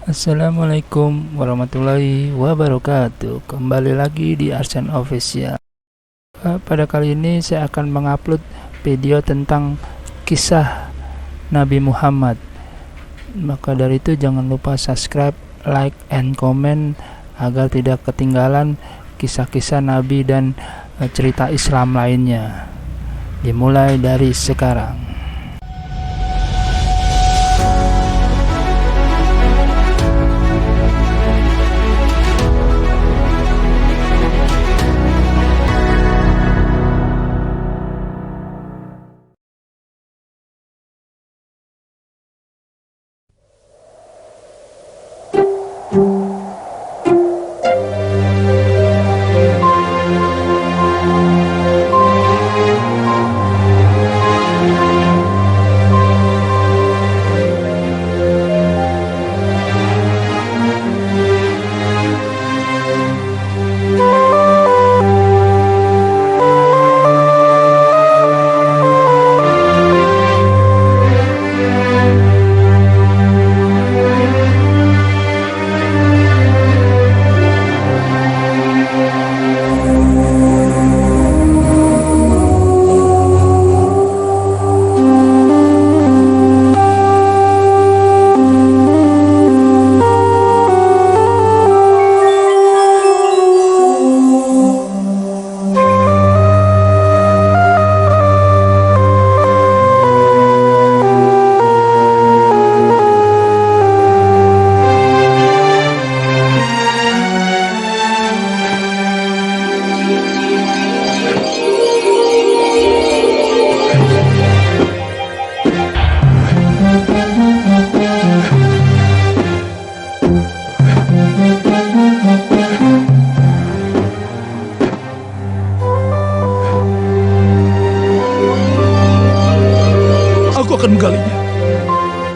Assalamualaikum warahmatullahi wabarakatuh. Kembali lagi di Arsen Official. Pada kali ini saya akan mengupload video tentang kisah Nabi Muhammad. Maka dari itu jangan lupa subscribe, like, and comment agar tidak ketinggalan kisah-kisah Nabi dan cerita Islam lainnya. Dimulai dari sekarang.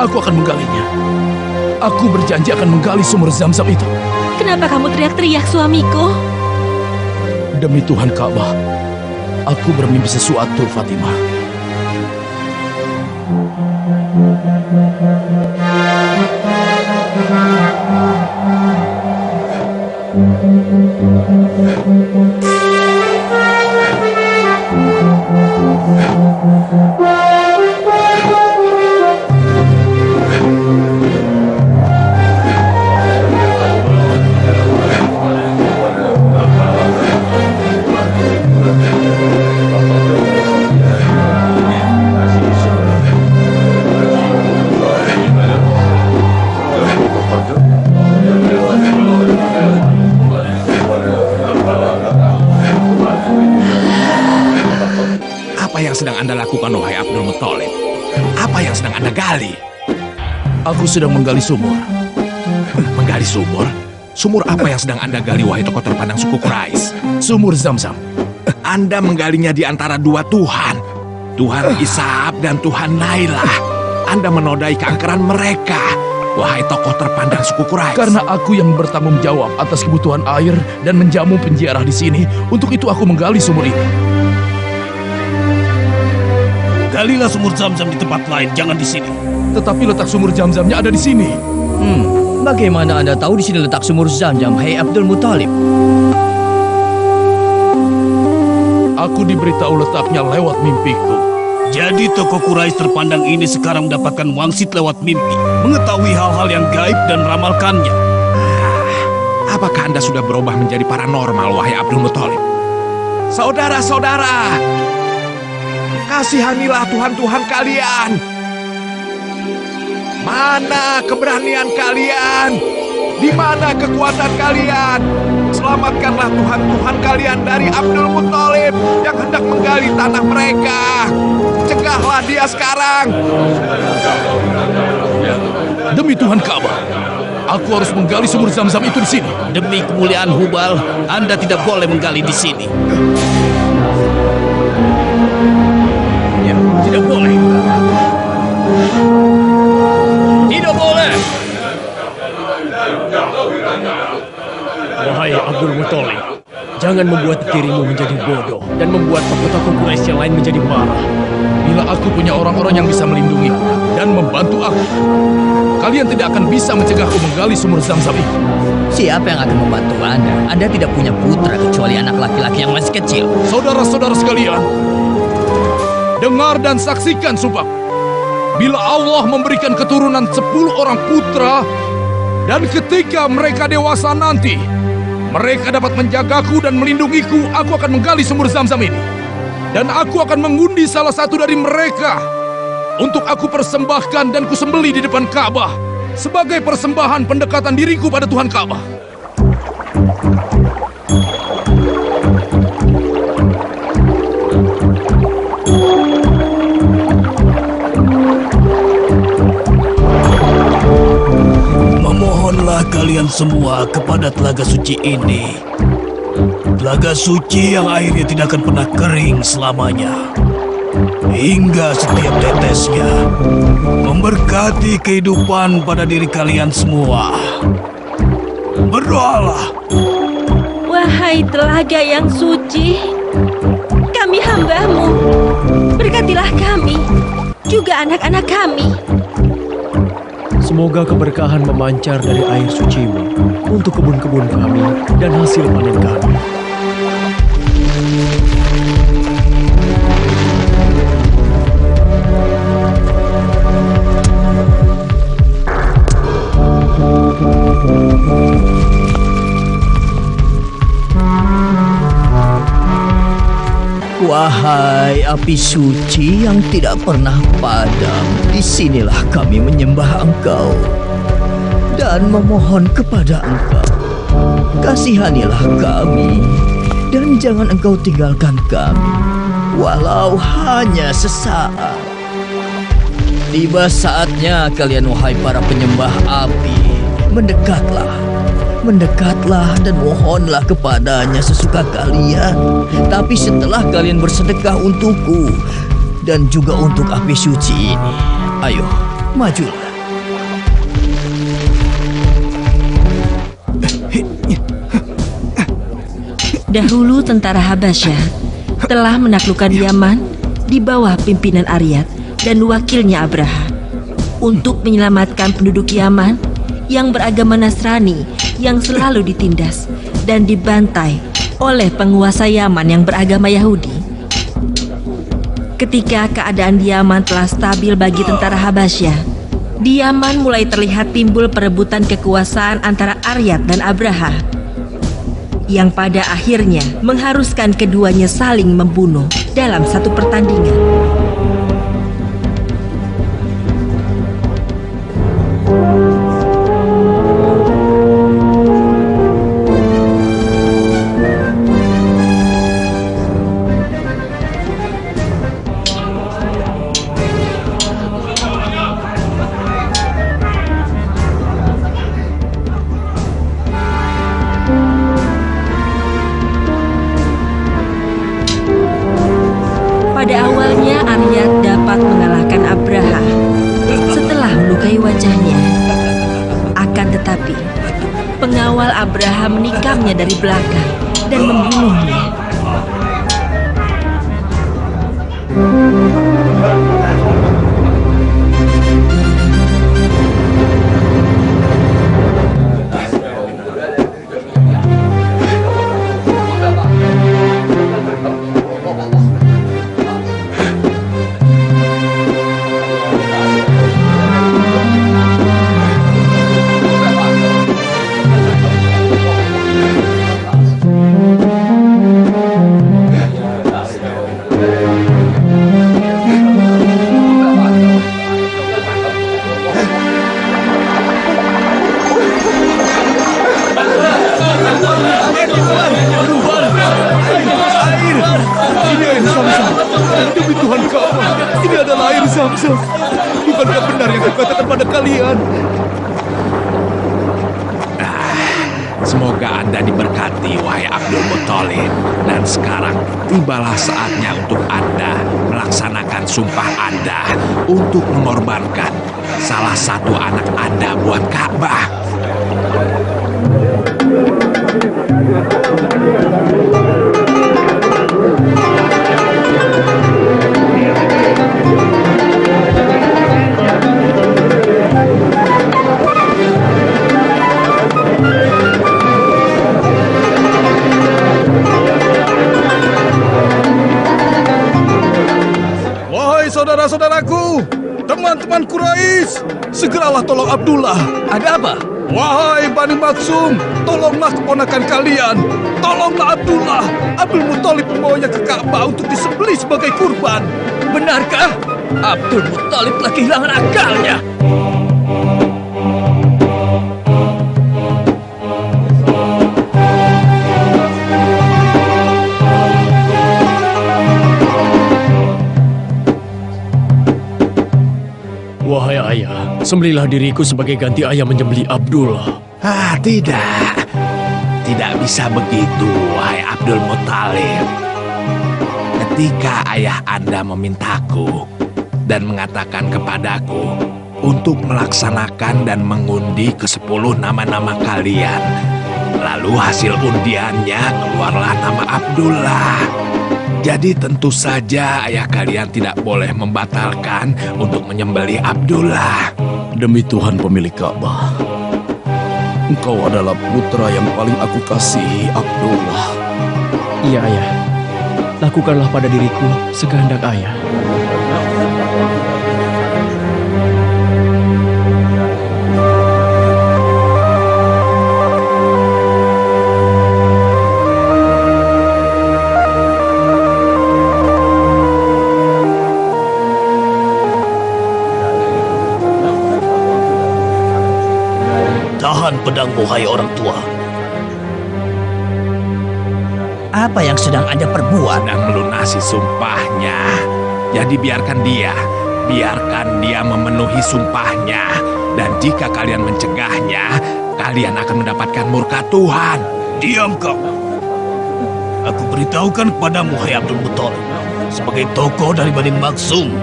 Aku akan menggalinya. Aku berjanji akan menggali sumur Zam-Zam itu. Kenapa kamu teriak-teriak, suamiku? Demi Tuhan Ka'bah, aku bermimpi sesuatu, Fatimah. Apa yang sedang Anda lakukan, wahai Abdul Muthalib? Apa yang sedang Anda gali? Aku sedang menggali sumur. Menggali sumur? Sumur apa yang sedang Anda gali, wahai tokoh terpandang suku Quraisy? Sumur Zam-Zam. Anda menggalinya di antara dua Tuhan. Tuhan Ishaq dan Tuhan Nailah. Anda menodai keangkeran mereka, wahai tokoh terpandang suku Quraisy. Karena aku yang bertanggung jawab atas kebutuhan air dan menjamu penjara di sini, untuk itu aku menggali sumur ini. Galilah sumur Zam-Zam di tempat lain, jangan di sini. Tetapi letak sumur Zam-Zamnya ada di sini. Bagaimana Anda tahu di sini letak sumur Zam-Zam, hai Abdul Muthalib? Aku diberitahu letaknya lewat mimpiku. Jadi tokoh Quraisy terpandang ini sekarang mendapatkan wangsit lewat mimpi, mengetahui hal-hal yang gaib dan meramalkannya. Apakah Anda sudah berubah menjadi paranormal, wahai Abdul Muthalib? Saudara-saudara, kasihanilah Tuhan-Tuhan kalian. Mana keberanian kalian? Di mana kekuatan kalian? Selamatkanlah Tuhan-Tuhan kalian dari Abdul Muthalib yang hendak menggali tanah mereka. Cegahlah dia sekarang. Demi Tuhan Ka'bah, aku harus menggali sumur Zam-Zam itu di sini. Demi kemuliaan Hubal, Anda tidak boleh menggali di sini. Ya, tidak boleh. Tidak boleh. Wahai Abdul Muthalib, jangan membuat dirimu menjadi bodoh dan membuat tokoh-tokoh Quraisy yang lain menjadi marah. Bila apabila aku punya orang-orang yang bisa melindungi dan membantu aku, kalian tidak akan bisa mencegahku menggali sumur Zam-Zam ini. Siapa yang akan membantu Anda? Anda tidak punya putra kecuali anak laki-laki yang masih kecil. Saudara-saudara sekalian, dengar dan saksikan sumpah. Bila Allah memberikan keturunan 10 orang putra, dan ketika mereka dewasa nanti, mereka dapat menjagaku dan melindungiku, aku akan menggali sumur Zam-Zam ini. Dan aku akan mengundi salah satu dari mereka untuk aku persembahkan dan kusembeli di depan Ka'bah sebagai persembahan pendekatan diriku pada Tuhan Ka'bah. Memohonlah kalian semua kepada telaga suci ini. Telaga suci yang airnya tidak akan pernah kering selamanya. Hingga setiap tetesnya memberkati kehidupan pada diri kalian semua. Berdoalah. Wahai telaga yang suci, kami hamba-Mu. Berkatilah kami, juga anak-anak kami. Semoga keberkahan memancar dari air suci-Mu untuk kebun-kebun kami dan hasil panen kami. Wahai api suci yang tidak pernah padam, disinilah kami menyembah Engkau dan memohon kepada Engkau. Kasihanilah kami dan jangan Engkau tinggalkan kami, walau hanya sesaat. Tiba saatnya kalian, wahai para penyembah api, Mendekatlah dan mohonlah kepadanya sesuka kalian. Tapi setelah kalian bersedekah untukku dan juga untuk api suci ini, ayo, majulah. Dahulu tentara Habasyah telah menaklukkan Yaman di bawah pimpinan Aryat dan wakilnya Abraha untuk menyelamatkan penduduk Yaman yang beragama Nasrani yang selalu ditindas dan dibantai oleh penguasa Yaman yang beragama Yahudi. Ketika keadaan di Yaman telah stabil bagi tentara Habasyah, di Yaman mulai terlihat timbul perebutan kekuasaan antara Aryat dan Abraha, yang pada akhirnya mengharuskan keduanya saling membunuh dalam satu pertandingan. Pada awalnya Aryat dapat mengalahkan Abraha setelah melukai wajahnya. Akan tetapi, pengawal Abraha menikamnya dari belakang dan membunuhnya. Demi Tuhan Ka'bah, ini adalah air Zam-Zam. Bukankah benar yang kukatakan pada kalian? Semoga Anda diberkati, wahai Abdul Muthalib. Dan sekarang tibalah saatnya untuk Anda melaksanakan sumpah Anda untuk mengorbankan salah satu anak Anda buat Ka'bah. segeralah tolong Abdullah. Ada apa? Wahai Bani Maksum, tolonglah keponakan kalian. Tolonglah Abdullah. Abdul Muthalib membawanya ke Ka'bah untuk disembelih sebagai kurban. Benarkah? Abdul Muthalib telah kehilangan akalnya. Wahai ayah, sembelilah diriku sebagai ganti ayah menyembelih Abdullah. Tidak. Tidak bisa begitu, wahai Abdul Muthalib. Ketika ayah Anda memintaku dan mengatakan kepadaku untuk melaksanakan dan mengundi ke-10 nama-nama kalian, lalu hasil undiannya keluarlah nama Abdullah. Jadi tentu saja ayah kalian tidak boleh membatalkan untuk menyembelih Abdullah. Demi Tuhan pemilik Ka'bah, engkau adalah putra yang paling aku kasihi, Abdullah. Iya ayah, lakukanlah pada diriku sekehendak ayah. Tahan pedangmu, hai orang tua. Apa yang sedang Anda perbuat? Dan melunasi sumpahnya. Jadi biarkan dia memenuhi sumpahnya. Dan jika kalian mencegahnya, kalian akan mendapatkan murka Tuhan. Diam kau. Aku beritahukan kepadamu, hai Abdul Muthalib. Sebagai tokoh dari Bani Maksum,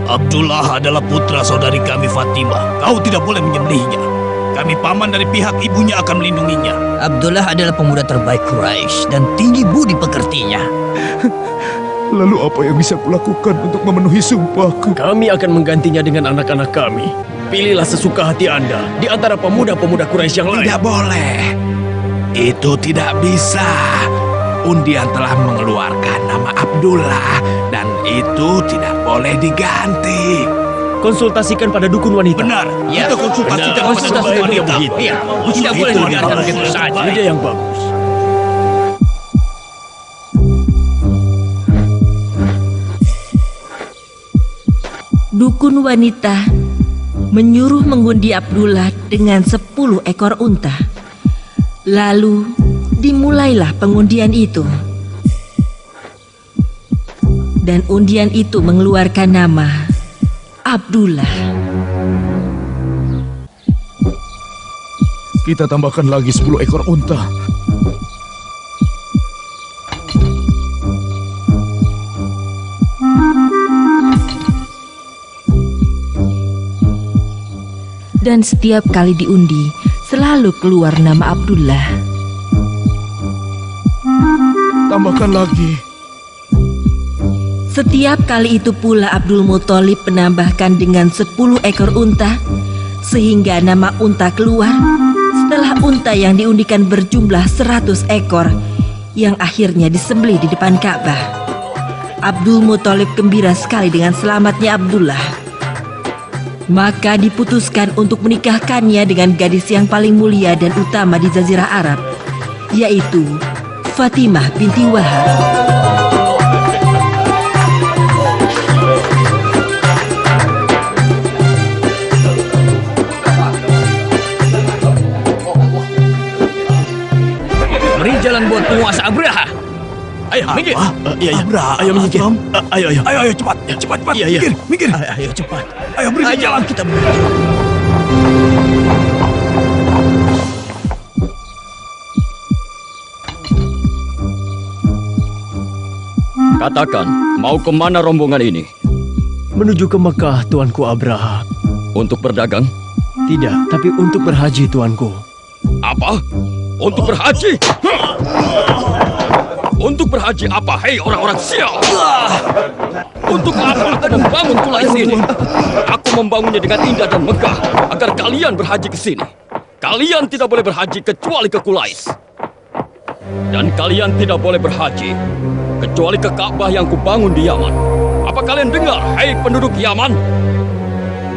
Abdullah adalah putra saudari kami Fatimah. Kau tidak boleh menyembelihnya. Kami paman dari pihak ibunya akan melindunginya. Abdullah adalah pemuda terbaik Quraisy dan tinggi budi pekertinya. Lalu apa yang bisa kulakukan untuk memenuhi sumpahku? Kami akan menggantinya dengan anak-anak kami. Pilihlah sesuka hati Anda di antara pemuda-pemuda Quraisy yang lain. Tidak boleh. Itu tidak bisa. Undian telah mengeluarkan nama Abdullah dan itu tidak boleh diganti. Konsultasikan pada dukun wanita. Benar. Ya, Kita konsultasikan konsultasi pada wanita. wanita. Iya, tidak boleh Itu dibiarkan adalah begitu yang saja. terbaik. Ide yang bagus. Dukun wanita menyuruh mengundi Abdullah dengan 10 ekor unta. Lalu dimulailah pengundian itu. Dan undian itu mengeluarkan nama Abdullah. Kita tambahkan lagi 10 ekor unta. Dan setiap kali diundi, selalu keluar nama Abdullah. Tambahkan lagi. Setiap kali itu pula Abdul Muthalib menambahkan dengan 10 ekor unta, sehingga nama unta keluar setelah unta yang diundikan berjumlah 100 ekor, yang akhirnya disembelih di depan Ka'bah. Abdul Muthalib gembira sekali dengan selamatnya Abdullah. Maka diputuskan untuk menikahkannya dengan gadis yang paling mulia dan utama di Jazirah Arab, yaitu Fatimah binti Wahab. Beri jalan buat penguasa Abraha. Ayo, minggir. Iya, iya. Abraham. Ayo, minggir. Ayo. Ayo, cepat. Cepat. Iya, iya. Minggir. Ayo cepat. Ayo, beri jalan. Kita Katakan, mau kemana rombongan ini? Menuju ke Mekah, Tuanku Abraha. Untuk berdagang? Tidak, tapi untuk berhaji, Tuanku. Apa? Untuk berhaji? Untuk berhaji apa, hei orang-orang sial? Untuk apa aku membangun Qulaisy ini? Aku membangunnya dengan indah dan megah agar kalian berhaji ke sini. Kalian tidak boleh berhaji kecuali ke Qulaisy. Dan kalian tidak boleh berhaji kecuali ke Ka'bah yang kubangun di Yaman. Apa kalian dengar, hei penduduk Yaman?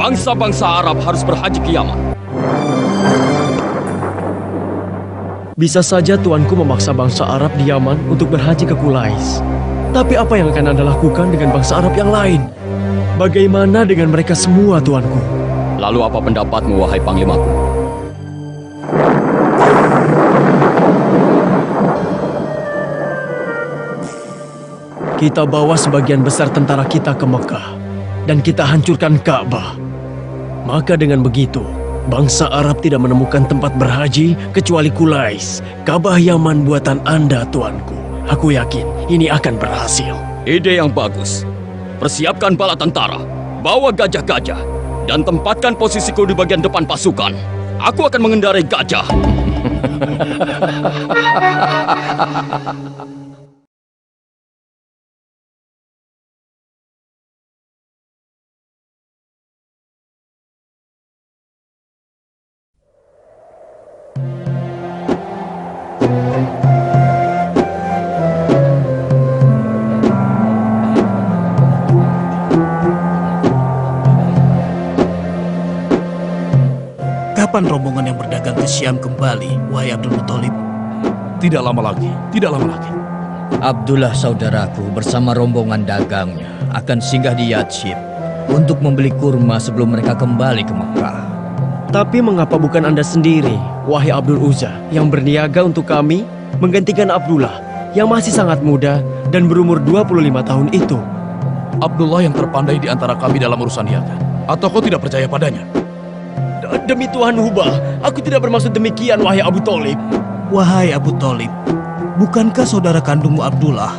bangsa-bangsa Arab harus berhaji ke Yaman. Bisa saja tuanku memaksa bangsa Arab di Yaman untuk berhaji ke Qulais. Tapi apa yang akan Anda lakukan dengan bangsa Arab yang lain? Bagaimana dengan mereka semua, tuanku? Lalu apa pendapatmu, wahai panglimaku? Kita bawa sebagian besar tentara kita ke Mekah dan kita hancurkan Ka'bah. Maka dengan begitu, bangsa Arab tidak menemukan tempat berhaji kecuali Qulais, Ka'bah Yaman buatan Anda, tuanku. Aku yakin ini akan berhasil. Ide yang bagus. Persiapkan bala tentara, bawa gajah-gajah, dan tempatkan posisiku di bagian depan pasukan. Aku akan mengendarai gajah. Kapan rombongan yang berdagang ke Syam kembali, wahai Abdul Muthalib? Tidak lama lagi, tidak lama lagi. Abdullah saudaraku bersama rombongan dagangnya akan singgah di Yatsib untuk membeli kurma sebelum mereka kembali ke Mekah. Tapi mengapa bukan Anda sendiri, wahai Abdul Uzza, yang berniaga untuk kami menggantikan Abdullah yang masih sangat muda dan berumur 25 tahun itu? Abdullah yang terpandai di antara kami dalam urusan niaga. Atau kau tidak percaya padanya? Demi Tuhan Hubal, aku tidak bermaksud demikian, wahai Abu Thalib. Wahai Abu Thalib, bukankah saudara kandungmu Abdullah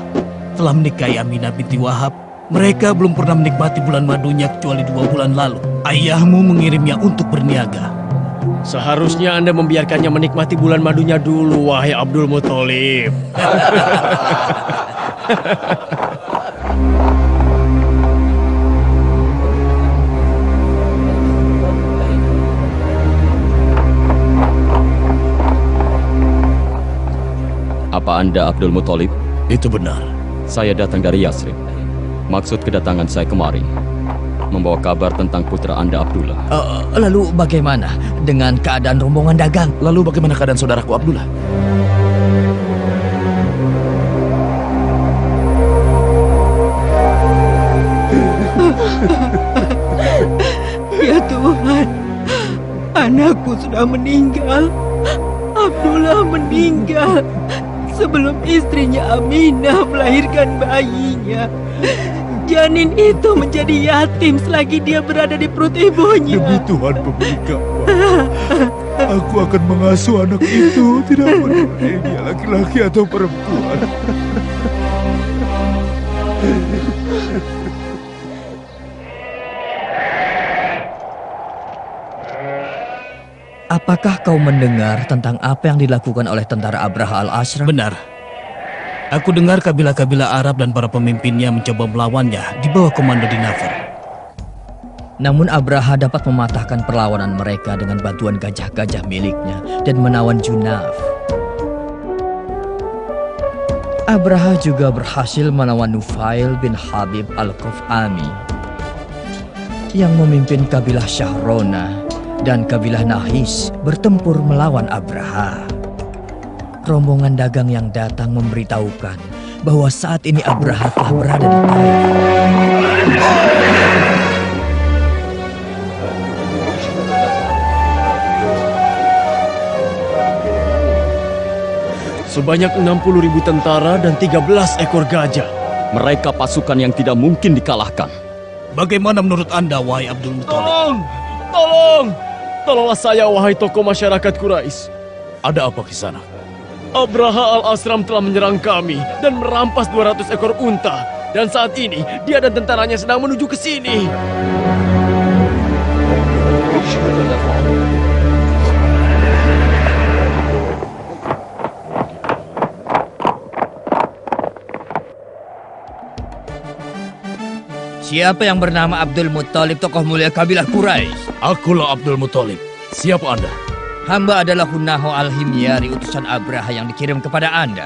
telah menikahi Aminah binti Wahab? Mereka belum pernah menikmati bulan madunya kecuali 2 bulan lalu. Ayahmu mengirimnya untuk berniaga. Seharusnya Anda membiarkannya menikmati bulan madunya dulu, wahai Abdul Muthalib. Apa Anda Abdul Muthalib? Itu benar. Saya datang dari Yasrib. Maksud kedatangan saya kemari membawa kabar tentang putra Anda Abdullah. Lalu bagaimana dengan keadaan rombongan dagang? Lalu bagaimana keadaan saudaraku Abdullah? Ya Tuhan, anakku sudah meninggal. Abdullah meninggal sebelum istrinya Aminah melahirkan bayinya. Janin itu menjadi yatim selagi dia berada di perut ibunya. Demi Tuhan pemilik Ka'bah, aku akan mengasuh anak itu, tidak peduli dia laki-laki atau perempuan. Apakah kau mendengar tentang apa yang dilakukan oleh tentara Abraha al-Ashram? Benar. Aku dengar kabilah-kabilah Arab dan para pemimpinnya mencoba melawannya di bawah komando Dinafar. Namun Abraha dapat mematahkan perlawanan mereka dengan bantuan gajah-gajah miliknya dan menawan Junaf. Abraha juga berhasil menawan Nufail bin Habib al-Quf'ami yang memimpin kabilah Syahrona dan kabilah Nahis bertempur melawan Abraha. Rombongan dagang yang datang memberitahukan bahwa saat ini Abraha telah berada di Taif. Sebanyak 60.000 tentara dan 13 ekor gajah. Mereka pasukan yang tidak mungkin dikalahkan. Bagaimana menurut Anda, wahai Abdul Muthalib? Tolong! Tolong! Tolonglah saya, wahai tokoh masyarakat Quraisy. Ada apa kisana? Abraha al-Ashram telah menyerang kami dan merampas 200 ekor unta. Dan saat ini, dia dan tentaranya sedang menuju ke sini. Siapa yang bernama Abdul Muthalib, tokoh mulia kabilah Quraisy? Akulah Abdul Muthalib. Siapa Anda? Hamba adalah Hunaho al-Himyari, utusan Abraha yang dikirim kepada Anda.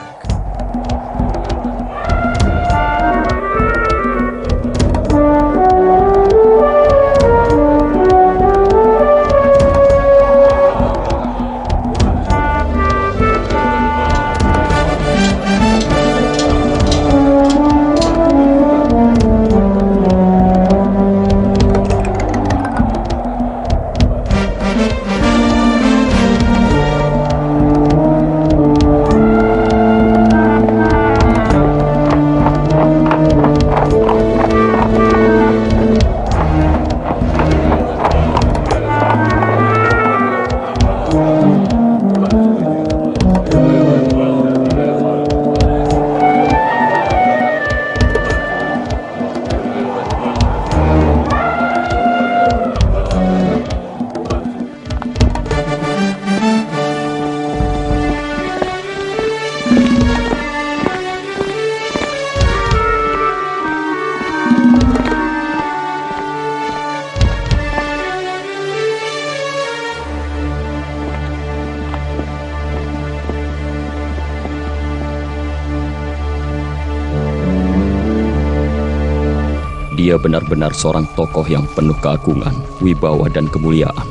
Dia benar-benar seorang tokoh yang penuh keagungan, wibawa, dan kemuliaan.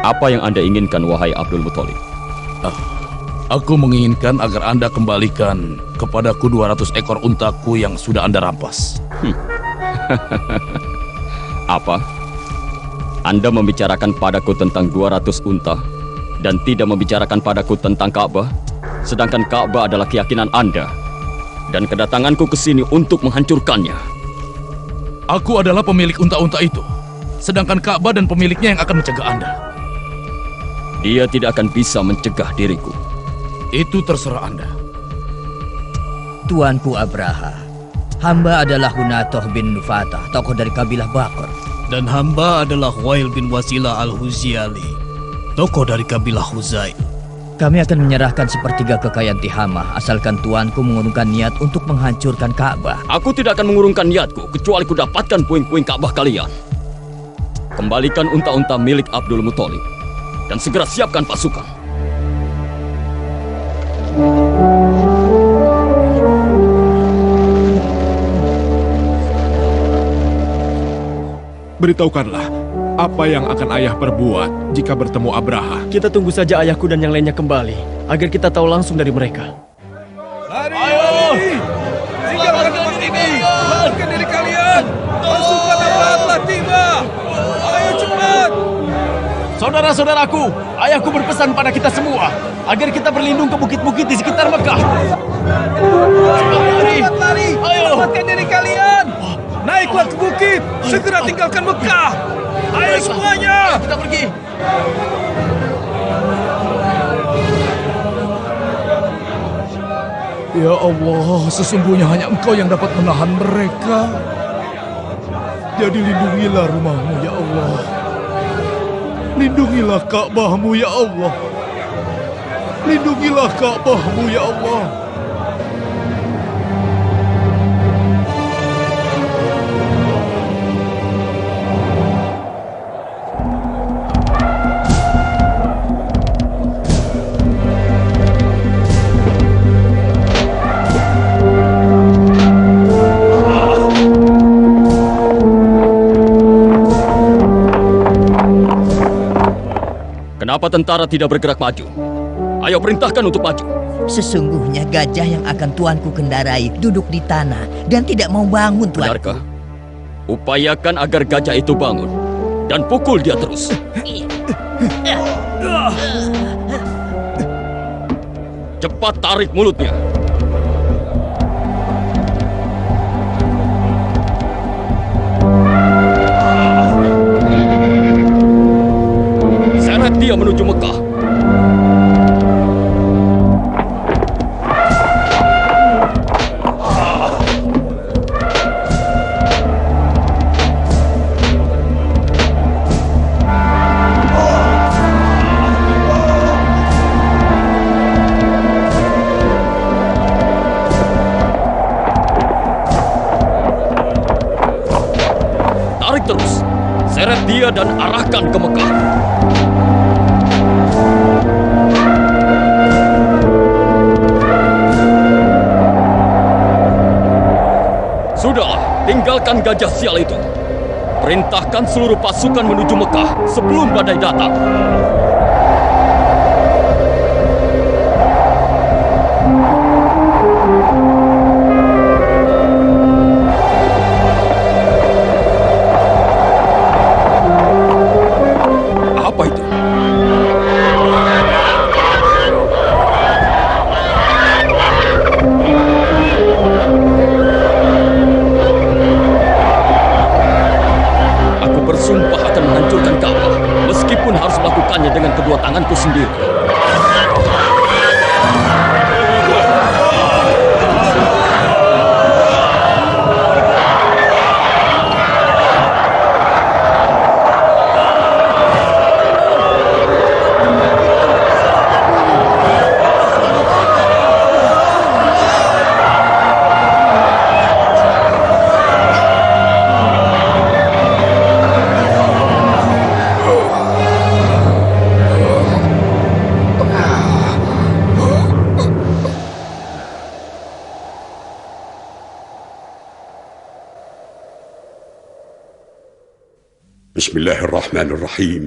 Apa yang Anda inginkan, wahai Abdul Muthalib? Aku menginginkan agar Anda kembalikan kepadaku 200 ekor untaku yang sudah Anda rampas. Apa? Anda membicarakan padaku tentang 200 unta dan tidak membicarakan padaku tentang Ka'bah? Sedangkan Ka'bah adalah keyakinan Anda. Dan kedatanganku ke sini untuk menghancurkannya. Aku adalah pemilik unta-unta itu. Sedangkan Ka'bah dan pemiliknya yang akan mencegah Anda. Dia tidak akan bisa mencegah diriku. Itu terserah Anda. Tuanku Abraha, hamba adalah Hunatoh bin Nufatah, tokoh dari kabilah Bakr. Dan hamba adalah Wail bin Wasilah al-Huziali, tokoh dari kabilah Huzail. Kami akan menyerahkan sepertiga kekayaan Tihamah asalkan tuanku mengurungkan niat untuk menghancurkan Ka'bah. Aku tidak akan mengurungkan niatku kecuali ku dapatkan puing-puing Ka'bah kalian. Kembalikan unta-unta milik Abdul Muthalib dan segera siapkan pasukan. Beritahukanlah, apa yang akan ayah perbuat jika bertemu Abraha? Kita tunggu saja ayahku dan yang lainnya kembali, agar kita tahu langsung dari mereka. Ayo! Tinggalkan tempat ini! Lakukan diri kalian! Pasukan Abraha telah tiba! Ayo cepat! Saudara-saudaraku, ayahku berpesan pada kita semua, agar kita berlindung ke bukit-bukit di sekitar Mekah. Cepat lari! Selamatkan diri kalian! Naiklah ke bukit! Segera tinggalkan Mekah! Ayo semuanya! Kita pergi! Ya Allah, sesungguhnya hanya Engkau yang dapat menahan mereka. Jadi lindungilah rumahmu, ya Allah. Lindungilah Ka'bahmu, ya Allah. Lindungilah Ka'bahmu, ya Allah. Kenapa tentara tidak bergerak maju? Ayo perintahkan untuk maju. Sesungguhnya gajah yang akan tuanku kendarai duduk di tanah dan tidak mau bangun, tuanku. Benarkah? Upayakan agar gajah itu bangun dan pukul dia terus. Cepat tarik mulutnya. Seret dia menuju Mekah. Tarik terus. Seret dia dan arahkan ke Mekah. Sudahlah, tinggalkan gajah sial itu. Perintahkan seluruh pasukan menuju Mekah sebelum badai datang. Apa itu? Aku bersumpah akan menghancurkan Ka'bah, meskipun harus melakukannya dengan kedua tanganku sendiri. بسم الله الرحمن الرحيم.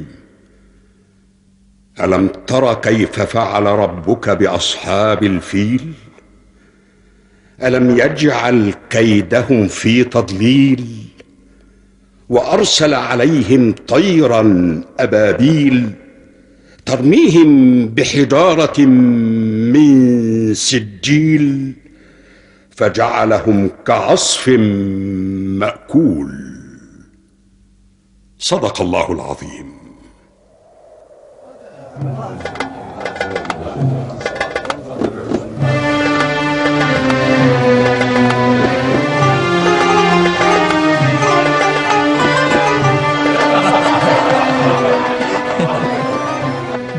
ألم تر كيف فعل ربك بأصحاب الفيل؟ ألم يجعل كيدهم في تضليل وأرسل عليهم طيرا أبابيل ترميهم بحجارة من سجيل فجعلهم كعصف مأكول. صدق الله العظيم.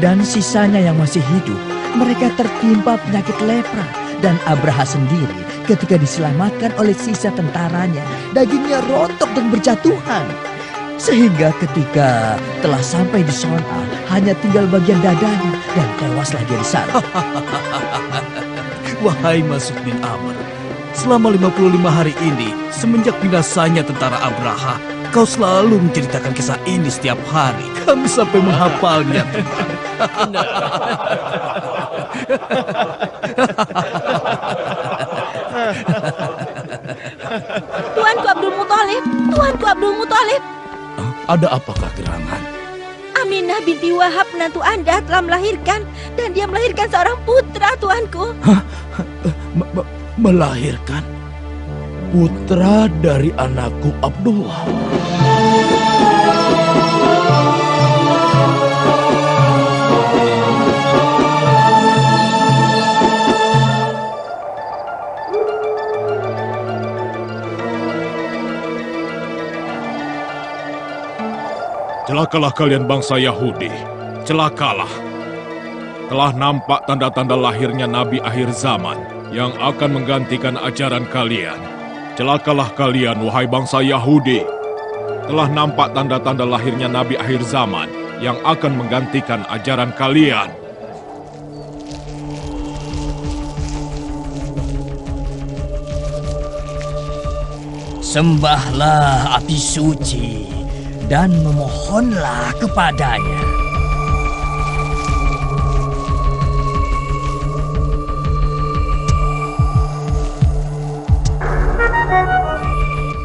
Dan sisanya yang masih hidup, mereka tertimpa penyakit lepra. Dan Abraha sendiri ketika diselamatkan oleh sisa tentaranya, dagingnya rontok dan berjatuhan. Sehingga ketika telah sampai di Son'a, hanya tinggal bagian dadanya dan tewaslah dia di sana. Wahai Masuk bin Amr, selama 55 hari ini, semenjak binasanya tentara Abraha, kau selalu menceritakan kisah ini setiap hari. Kami sampai menghafalnya. Tuanku Abdul Muthalib, Tuanku Abdul Muthalib. Ada apakah gerangan? Aminah binti Wahab menantu Anda telah melahirkan dan dia melahirkan seorang putra, Tuanku. Melahirkan putra dari anakku Abdullah. Celakalah kalian bangsa Yahudi, celakalah. Telah nampak tanda-tanda lahirnya Nabi akhir zaman yang akan menggantikan ajaran kalian. Celakalah kalian, wahai bangsa Yahudi. Telah nampak tanda-tanda lahirnya Nabi akhir zaman yang akan menggantikan ajaran kalian. Sembahlah api suci dan memohonlah kepadanya.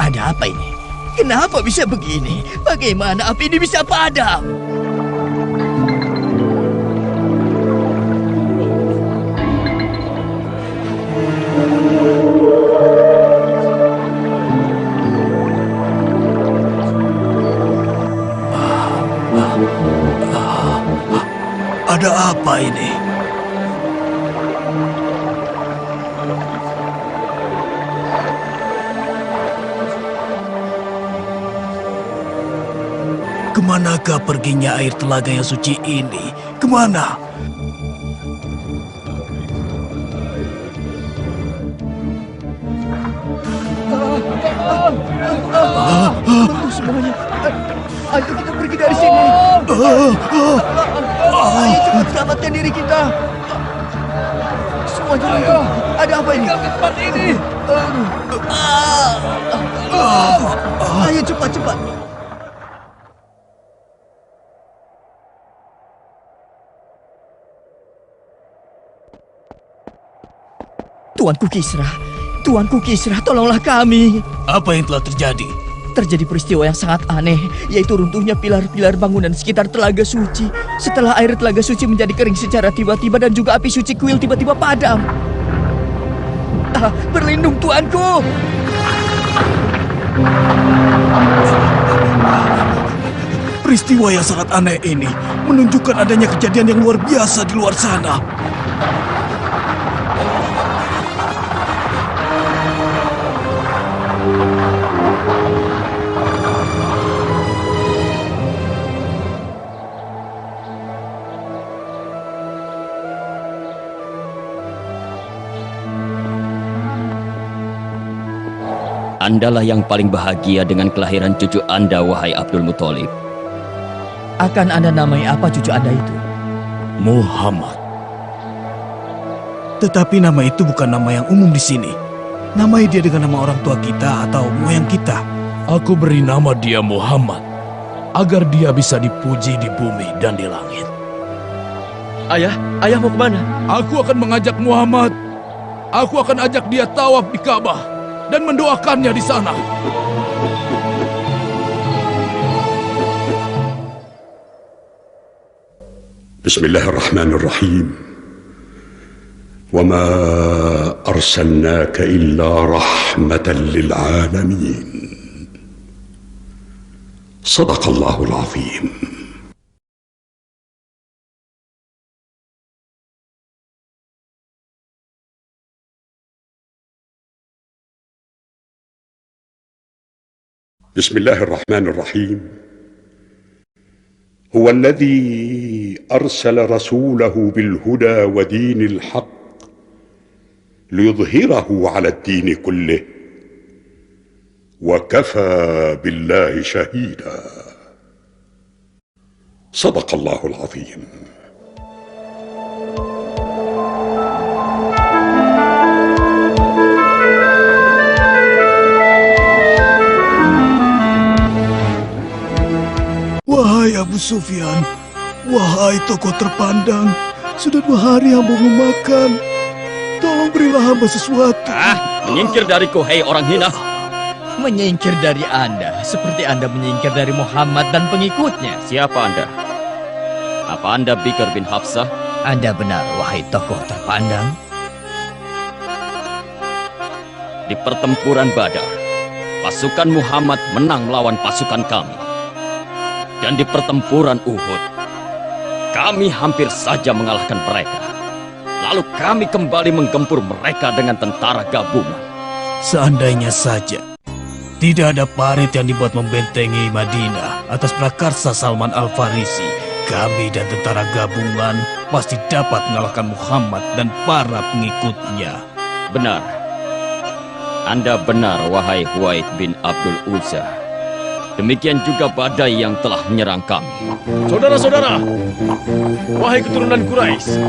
Ada apa ini? Kenapa bisa begini? Bagaimana api ini bisa padam? Ada apa ini? Kemanakah perginya air telaga yang suci ini? Kemana? Tunggu semuanya. Ayo kita pergi dari sini. Ayo cepat selamatkan diri kita. Semuanya tunggu. Ada apa ini? Tempat ini. Ayo cepat. Tuanku Kisra, tolonglah kami. Apa yang telah terjadi? Terjadi peristiwa yang sangat aneh, yaitu runtuhnya pilar-pilar bangunan sekitar Telaga Suci. Setelah air Telaga Suci menjadi kering secara tiba-tiba dan juga api suci kuil tiba-tiba padam. Berlindung Tuanku! Peristiwa yang sangat aneh ini menunjukkan adanya kejadian yang luar biasa di luar sana. Andalah yang paling bahagia dengan kelahiran cucu Anda, wahai Abdul Muthalib. Akan Anda namai apa cucu Anda itu? Muhammad. Tetapi nama itu bukan nama yang umum di sini. Namai dia dengan nama orang tua kita atau moyang kita. Aku beri nama dia Muhammad, agar dia bisa dipuji di bumi dan di langit. Ayah mau kemana? Aku akan mengajak Muhammad. Aku akan ajak dia tawaf di Ka'bah dan mendoakannya di sana. Bismillahirrahmanirrahim. وما أرسلناك إلا رحمة للعالمين. صدق الله العظيم. بسم الله الرحمن الرحيم. هو الذي أرسل رسوله بالهدى ودين الحق ليظهره على الدين كله وكفى بالله شهيدا. صدق الله العظيم. Wahai Abu Sufyan, wahai tokoh terpandang, sudah 2 hari hamba belum makan. Tolong berilah hamba sesuatu. Menyingkir dariku, hei orang hina. Menyingkir dari Anda seperti Anda menyingkir dari Muhammad dan pengikutnya. Siapa Anda? Apa Anda Bikr bin Hafsah? Anda benar, wahai tokoh terpandang. Di pertempuran Badar, pasukan Muhammad menang melawan pasukan kami. Dan di pertempuran Uhud, kami hampir saja mengalahkan mereka. Lalu kami kembali menggempur mereka dengan tentara gabungan. Seandainya saja tidak ada parit yang dibuat membentengi Madinah atas prakarsa Salman Al-Farisi, kami dan tentara gabungan pasti dapat mengalahkan Muhammad dan para pengikutnya. Benar. Anda benar, wahai Huwaid bin Abdul Uzza. Demikian juga badai yang telah menyerang kami. Saudara-saudara, wahai keturunan Quraisy,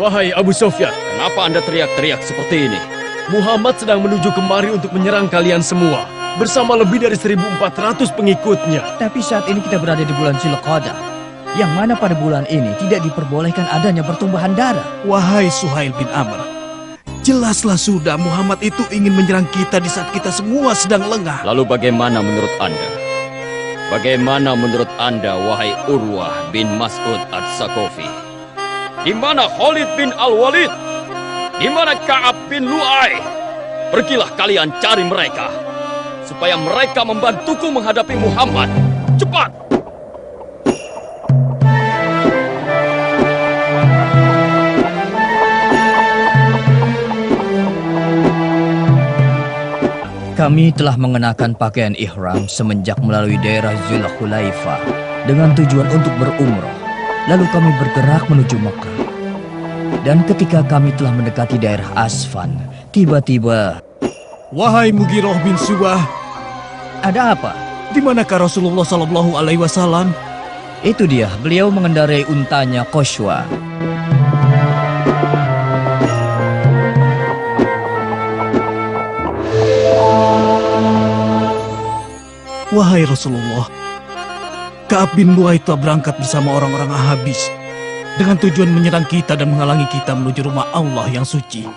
wahai Abu Sufyan, kenapa Anda teriak-teriak seperti ini? Muhammad sedang menuju kemari untuk menyerang kalian semua bersama lebih dari 1.400 pengikutnya. Tapi saat ini kita berada di bulan Zulqa'dah, yang mana pada bulan ini tidak diperbolehkan adanya pertumbuhan darah. Wahai Suhail bin Amr, jelaslah sudah Muhammad itu ingin menyerang kita di saat kita semua sedang lengah. Lalu bagaimana menurut Anda? Bagaimana menurut Anda, wahai Urwah bin Mas'ud Ats-Tsaqafi? Di mana Khalid bin Al-Walid? Di mana Ka'ab bin Lu'ay? Pergilah kalian cari mereka, supaya mereka membantuku menghadapi Muhammad. Cepat! Kami telah mengenakan pakaian ihram semenjak melalui daerah Zulhulaifah dengan tujuan untuk berumrah. Lalu kami bergerak menuju Mekah. Dan ketika kami telah mendekati daerah Asfan, tiba-tiba... Wahai Mughirah bin Syu'bah, ada apa? Di manakah Rasulullah Sallallahu Alaihi Wasallam? Itu dia, beliau mengendarai untanya Qashwa. Wahai Rasulullah, Ka'ab bin Lu'ay telah berangkat bersama orang-orang Ahabis dengan tujuan menyerang kita dan menghalangi kita menuju rumah Allah yang suci.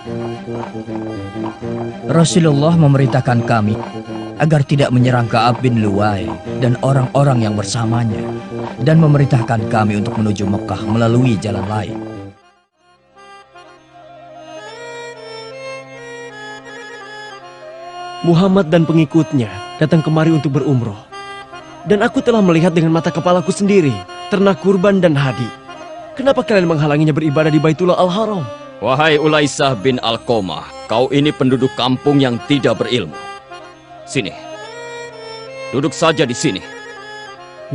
Rasulullah memerintahkan kami agar tidak menyerang Ka'ab bin Lu'ay dan orang-orang yang bersamanya, dan memerintahkan kami untuk menuju Mekah melalui jalan lain. Muhammad dan pengikutnya datang kemari untuk berumroh. Dan aku telah melihat dengan mata kepalaku sendiri ternak kurban dan hadi. Kenapa kalian menghalanginya beribadah di Baitullah Al-Haram? Wahai Ulaisah bin Alqamah, kau ini penduduk kampung yang tidak berilmu. Sini. Duduk saja di sini.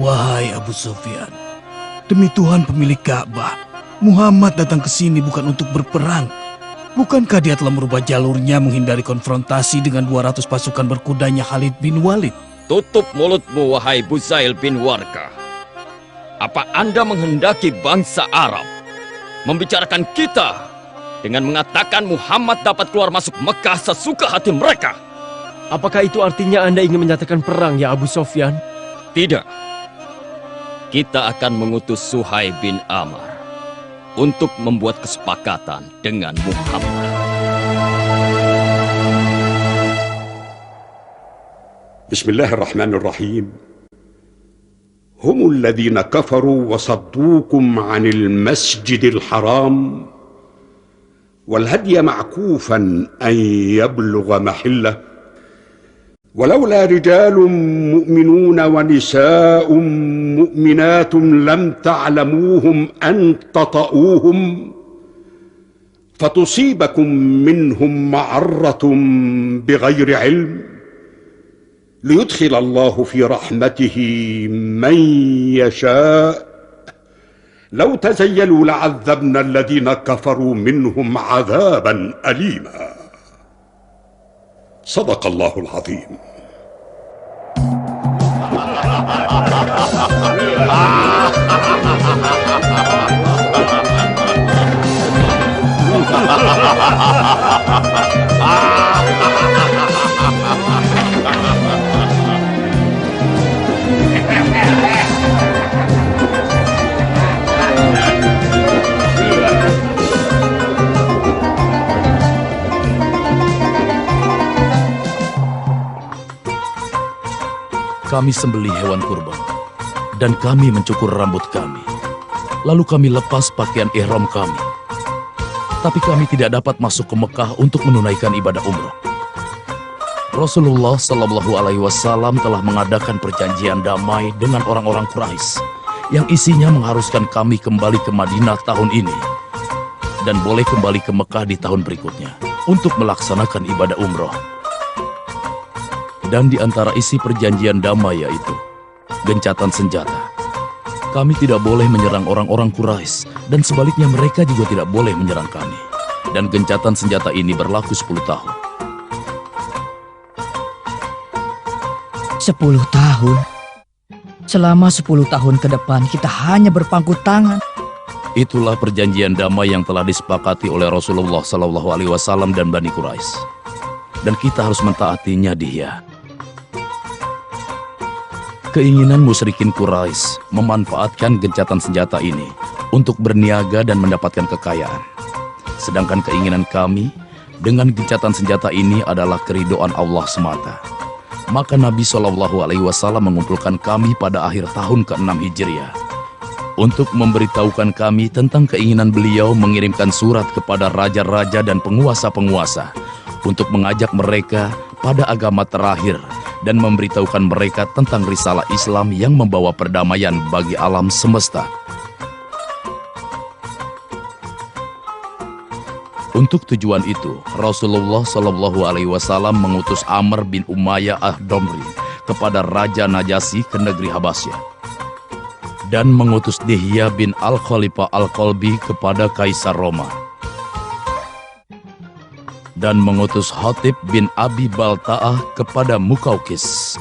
Wahai Abu Sufyan, demi Tuhan pemilik Ka'bah, Muhammad datang ke sini bukan untuk berperang. Bukankah dia telah merubah jalurnya menghindari konfrontasi dengan 200 pasukan berkudanya Khalid bin Walid? Tutup mulutmu, wahai Buzail bin Warqa. Apa Anda menghendaki bangsa Arab membicarakan kita dengan mengatakan Muhammad dapat keluar masuk Mekah sesuka hati mereka? Apakah itu artinya Anda ingin menyatakan perang, ya Abu Sofyan? Tidak. Kita akan mengutus Suhaib bin Amr untuk membuat kesepakatan dengan Muhammad. Bismillahirrahmanirrahim. Humul ladzina kafaru wa saddukum 'anil masjidil haram wal hadya ma'kufan an yablugha mahillah ولولا رجال مؤمنون ونساء مؤمنات لم تعلموهم أن تطؤوهم فتصيبكم منهم معرة بغير علم ليدخل الله في رحمته من يشاء لو تزيلوا لعذبنا الذين كفروا منهم عذابا أليما صدق الله العظيم. Kami sembelih hewan kurban, dan kami mencukur rambut kami. Lalu kami lepas pakaian ihram kami. Tapi kami tidak dapat masuk ke Mekah untuk menunaikan ibadah umroh. Rasulullah Shallallahu Alaihi Wasallam telah mengadakan perjanjian damai dengan orang-orang Quraisy yang isinya mengharuskan kami kembali ke Madinah tahun ini dan boleh kembali ke Mekah di tahun berikutnya untuk melaksanakan ibadah umroh. Dan di antara isi perjanjian damai yaitu gencatan senjata. Kami tidak boleh menyerang orang-orang Quraisy dan sebaliknya mereka juga tidak boleh menyerang kami. Dan gencatan senjata ini berlaku 10 tahun. 10 tahun? Selama 10 tahun ke depan kita hanya berpangku tangan. Itulah perjanjian damai yang telah disepakati oleh Rasulullah Shallallahu Alaihi Wasallam dan Bani Quraisy. Dan kita harus mentaatinya dia. Keinginan musyrikin Quraisy memanfaatkan gencatan senjata ini untuk berniaga dan mendapatkan kekayaan. Sedangkan keinginan kami dengan gencatan senjata ini adalah keridhaan Allah semata. Maka Nabi Shallallahu Alaihi Wasallam mengumpulkan kami pada akhir tahun ke-6 Hijriah untuk memberitahukan kami tentang keinginan beliau mengirimkan surat kepada raja-raja dan penguasa-penguasa untuk mengajak mereka pada agama terakhir dan memberitahukan mereka tentang risalah Islam yang membawa perdamaian bagi alam semesta. Untuk tujuan itu, Rasulullah Shallallahu Alaihi Wasallam mengutus Amr bin Umayyah ad-Damri kepada Raja Najasyi ke negeri Habasyah dan mengutus Dihya bin Al-Khalifah Al-Qalbi kepada Kaisar Roma dan mengutus Hatib bin Abi Balta'ah kepada Mukaukis.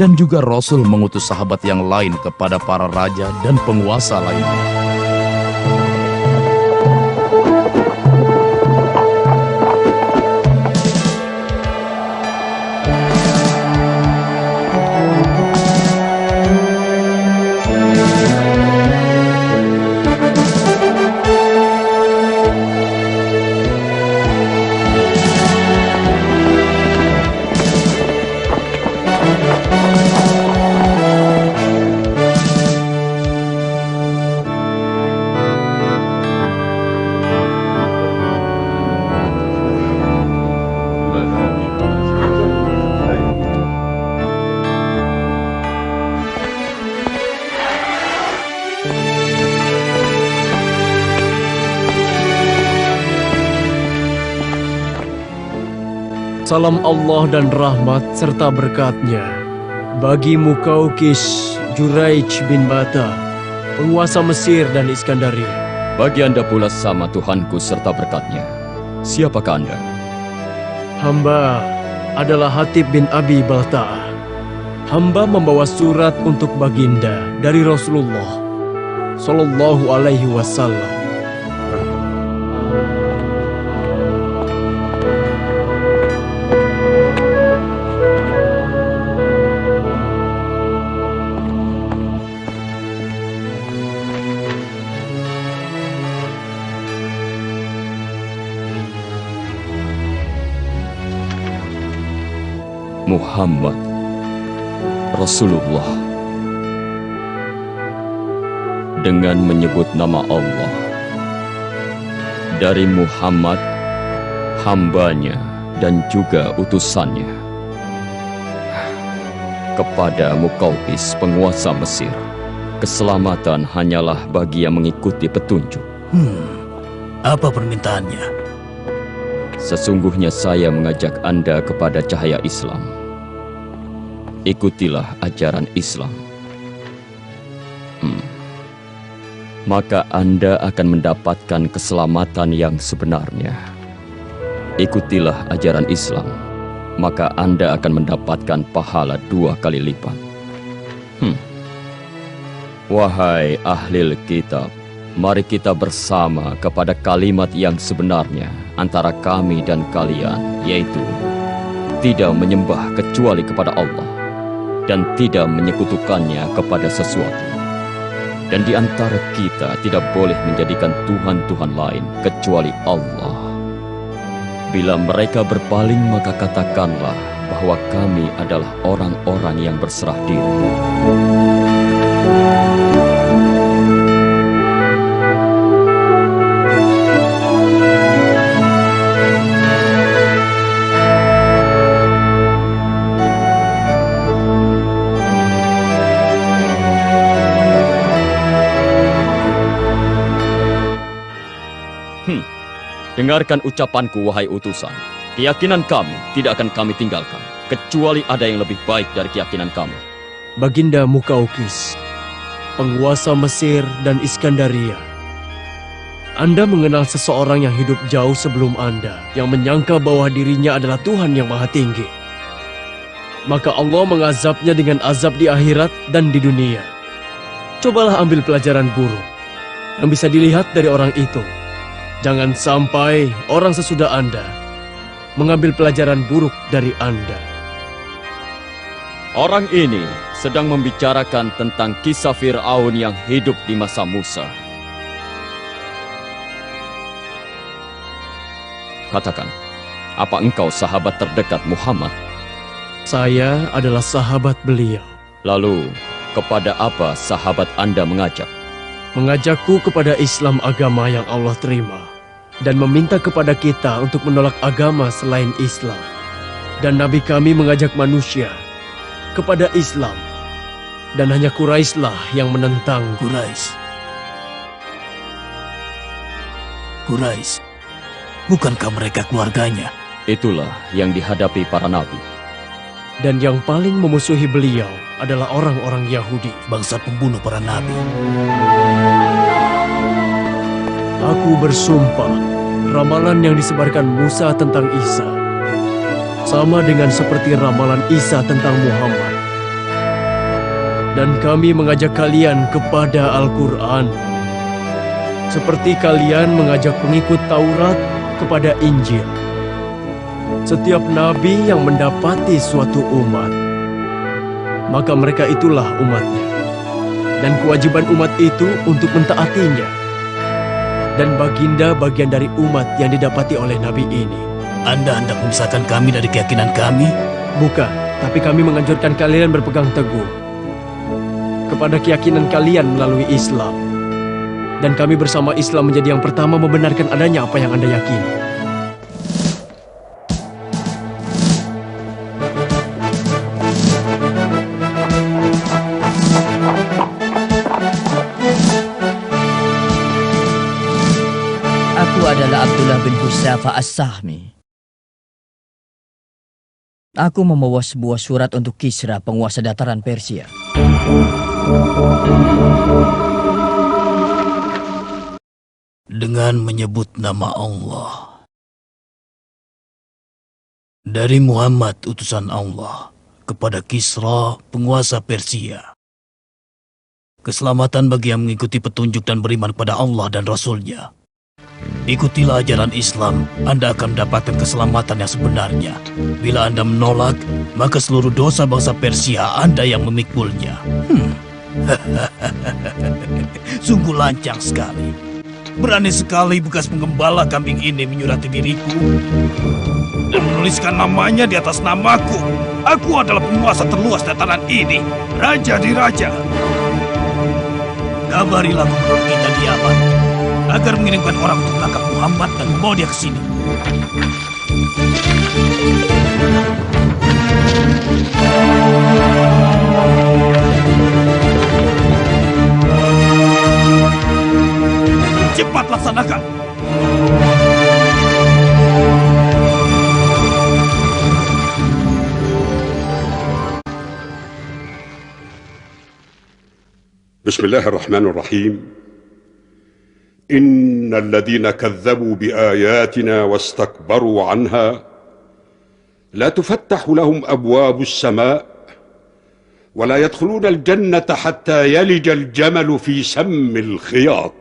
Dan juga Rasul mengutus sahabat yang lain kepada para raja dan penguasa lainnya. Salam Allah dan rahmat serta berkatnya bagi Mukaukis Juraij bin Bata, penguasa Mesir dan Iskandaria. Bagi Anda pula sama Tuhanku serta berkatnya. Siapakah Anda? Hamba adalah Hatib bin Abi Balta'ah. Hamba membawa surat untuk baginda dari Rasulullah Sallallahu Alaihi Wasallam. Muhammad Rasulullah, dengan menyebut nama Allah, dari Muhammad, hambanya dan juga utusannya, kepada Mukaukis, penguasa Mesir, keselamatan hanyalah bagi yang mengikuti petunjuk. Apa permintaannya? Sesungguhnya saya mengajak Anda kepada cahaya Islam. Ikutilah ajaran Islam. Maka Anda akan mendapatkan keselamatan yang sebenarnya. Ikutilah ajaran Islam, maka Anda akan mendapatkan pahala 2 kali lipat. Wahai ahli kitab, mari kita bersama kepada kalimat yang sebenarnya antara kami dan kalian, yaitu tidak menyembah kecuali kepada Allah dan tidak menyekutukannya kepada sesuatu. Dan di antara kita tidak boleh menjadikan Tuhan-Tuhan lain kecuali Allah. Bila mereka berpaling, maka katakanlah bahwa kami adalah orang-orang yang berserah diri. Dengarkan ucapanku, wahai utusan. Keyakinan kami tidak akan kami tinggalkan, kecuali ada yang lebih baik dari keyakinan kami. Baginda Mukaukis, penguasa Mesir dan Iskandaria, Anda mengenal seseorang yang hidup jauh sebelum Anda, yang menyangka bahwa dirinya adalah Tuhan yang Maha Tinggi. Maka Allah mengazabnya dengan azab di akhirat dan di dunia. Cobalah ambil pelajaran buruk yang bisa dilihat dari orang itu. Jangan sampai orang sesudah Anda mengambil pelajaran buruk dari Anda. Orang ini sedang membicarakan tentang kisah Fir'aun yang hidup di masa Musa. Katakan, apa engkau sahabat terdekat Muhammad? Saya adalah sahabat beliau. Lalu, kepada apa sahabat Anda mengajak? Mengajakku kepada Islam, agama yang Allah terima, dan meminta kepada kita untuk menolak agama selain Islam. Dan Nabi kami mengajak manusia kepada Islam, dan hanya Quraisy-lah yang menentang. Quraisy, bukankah mereka keluarganya? Itulah yang dihadapi para nabi. Dan yang paling memusuhi beliau adalah orang-orang Yahudi, bangsa pembunuh para nabi. Aku bersumpah, ramalan yang disebarkan Musa tentang Isa sama dengan seperti ramalan Isa tentang Muhammad. Dan kami mengajak kalian kepada Al-Quran, seperti kalian mengajak pengikut Taurat kepada Injil. Setiap nabi yang mendapati suatu umat, maka mereka itulah umatnya. Dan kewajiban umat itu untuk mentaatinya. Dan baginda bagian dari umat yang didapati oleh nabi ini. Anda hendak memisahkan kami dari keyakinan kami? Bukan, tapi kami menganjurkan kalian berpegang teguh kepada keyakinan kalian melalui Islam. Dan kami bersama Islam menjadi yang pertama membenarkan adanya apa yang Anda yakini. Aku adalah Abdullah bin Husafa As-Sahmi. Aku membawa sebuah surat untuk Kisra, penguasa dataran Persia. Dengan menyebut nama Allah. Dari Muhammad, utusan Allah, kepada Kisra, penguasa Persia. Keselamatan bagi yang mengikuti petunjuk dan beriman kepada Allah dan Rasul-Nya. Ikutilah ajaran Islam, Anda akan mendapatkan keselamatan yang sebenarnya. Bila Anda menolak, maka seluruh dosa bangsa Persia Anda yang memikulnya. Sungguh lancang sekali. Berani sekali bekas penggembala kambing ini menyurati diriku dan menuliskan namanya di atas namaku. Aku adalah penguasa terluas dataran ini, Raja di Raja. Kabarilah gubernur kita di Yaman agar mengirimkan orang untuk menangkap Muhammad dan membawa dia ke sini. Cepat laksanakan. بسم الله الرحمن الرحيم إن الذين كذبوا بآياتنا واستكبروا عنها لا تفتح لهم أبواب السماء ولا يدخلون الجنة حتى يلج الجمل في سم الخياط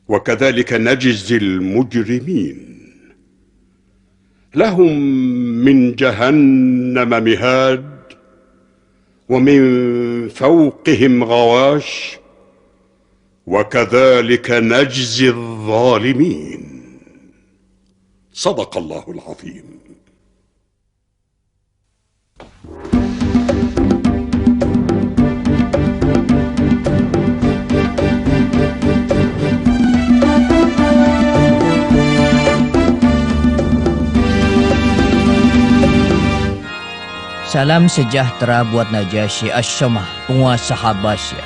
وكذلك نجزي المجرمين لهم من جهنم مهاد ومن فوقهم غواش وكذلك نجزي الظالمين صدق الله العظيم. Salam sejahtera buat Najasyi Asy-Syamah, penguasa Habasyah,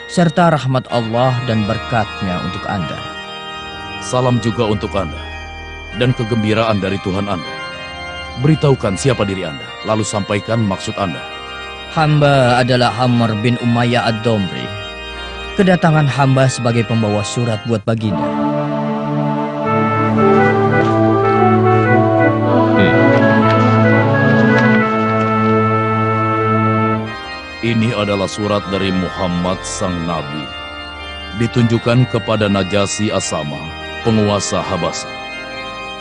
serta rahmat Allah dan berkat-Nya untuk Anda. Salam juga untuk Anda, dan kegembiraan dari Tuhan Anda. Beritahukan siapa diri Anda, lalu sampaikan maksud Anda. Hamba adalah Amr bin Umayyah Ad-Domri. Kedatangan hamba sebagai pembawa surat buat baginda. Ini adalah surat dari Muhammad sang Nabi. Ditunjukkan kepada Najasyi Asama, penguasa Habasya.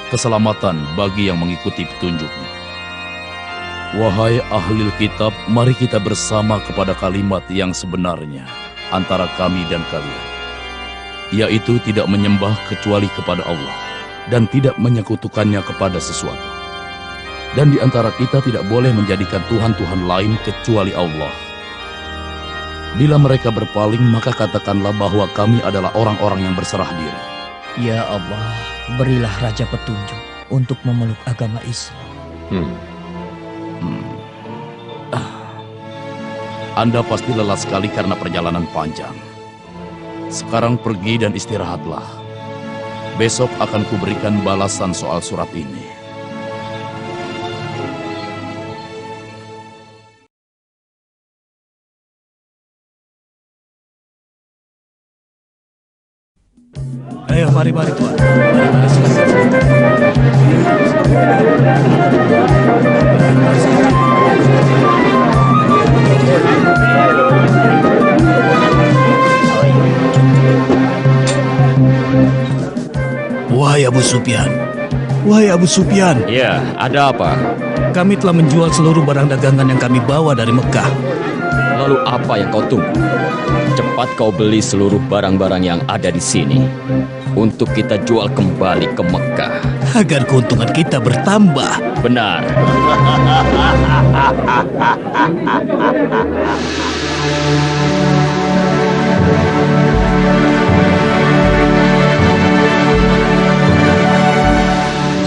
Keselamatan bagi yang mengikuti petunjuknya. Wahai ahli kitab, mari kita bersama kepada kalimat yang sebenarnya antara kami dan kalian. Yaitu tidak menyembah kecuali kepada Allah dan tidak menyekutukannya kepada sesuatu. Dan di antara kita tidak boleh menjadikan Tuhan-Tuhan lain kecuali Allah. Bila mereka berpaling, maka katakanlah bahwa kami adalah orang-orang yang berserah diri. Ya Allah, berilah Raja petunjuk untuk memeluk agama Islam. Anda pasti lelah sekali karena perjalanan panjang. Sekarang pergi dan istirahatlah. Besok akan kuberikan balasan soal surat ini. Ayo, mari Tuan. Mari, silakan. Wahai Abu Sufyan. Wahai Abu Sufyan. Ya, ada apa? Kami telah menjual seluruh barang dagangan yang kami bawa dari Mekah. Lalu apa yang kau tunggu? Cepat kau beli seluruh barang-barang yang ada di sini untuk kita jual kembali ke Mekah. Agar keuntungan kita bertambah. Benar.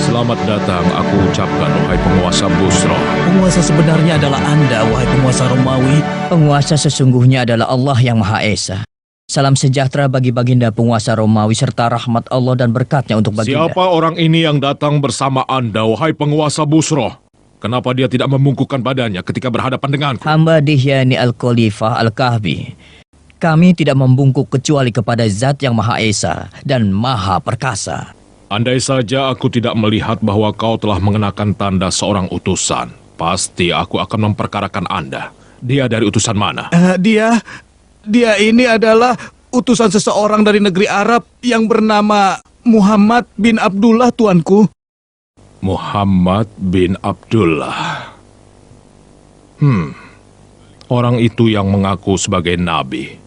Selamat datang, aku ucapkan, wahai penguasa Busra. Penguasa sebenarnya adalah Anda, wahai penguasa Romawi. Penguasa sesungguhnya adalah Allah yang Maha Esa. Salam sejahtera bagi baginda penguasa Romawi serta rahmat Allah dan berkat-Nya untuk baginda. Siapa orang ini yang datang bersama Anda, wahai penguasa Busra? Kenapa dia tidak membungkukkan badannya ketika berhadapan denganku? Hamba Dihyani Al-Khalifah Al-Kahfi. Kami tidak membungkuk kecuali kepada Zat yang Maha Esa dan Maha Perkasa. Andai saja aku tidak melihat bahwa kau telah mengenakan tanda seorang utusan, pasti aku akan memperkarakan Anda. Dia dari utusan mana? Dia ini adalah utusan seseorang dari negeri Arab yang bernama Muhammad bin Abdullah, tuanku. Muhammad bin Abdullah. Orang itu yang mengaku sebagai nabi.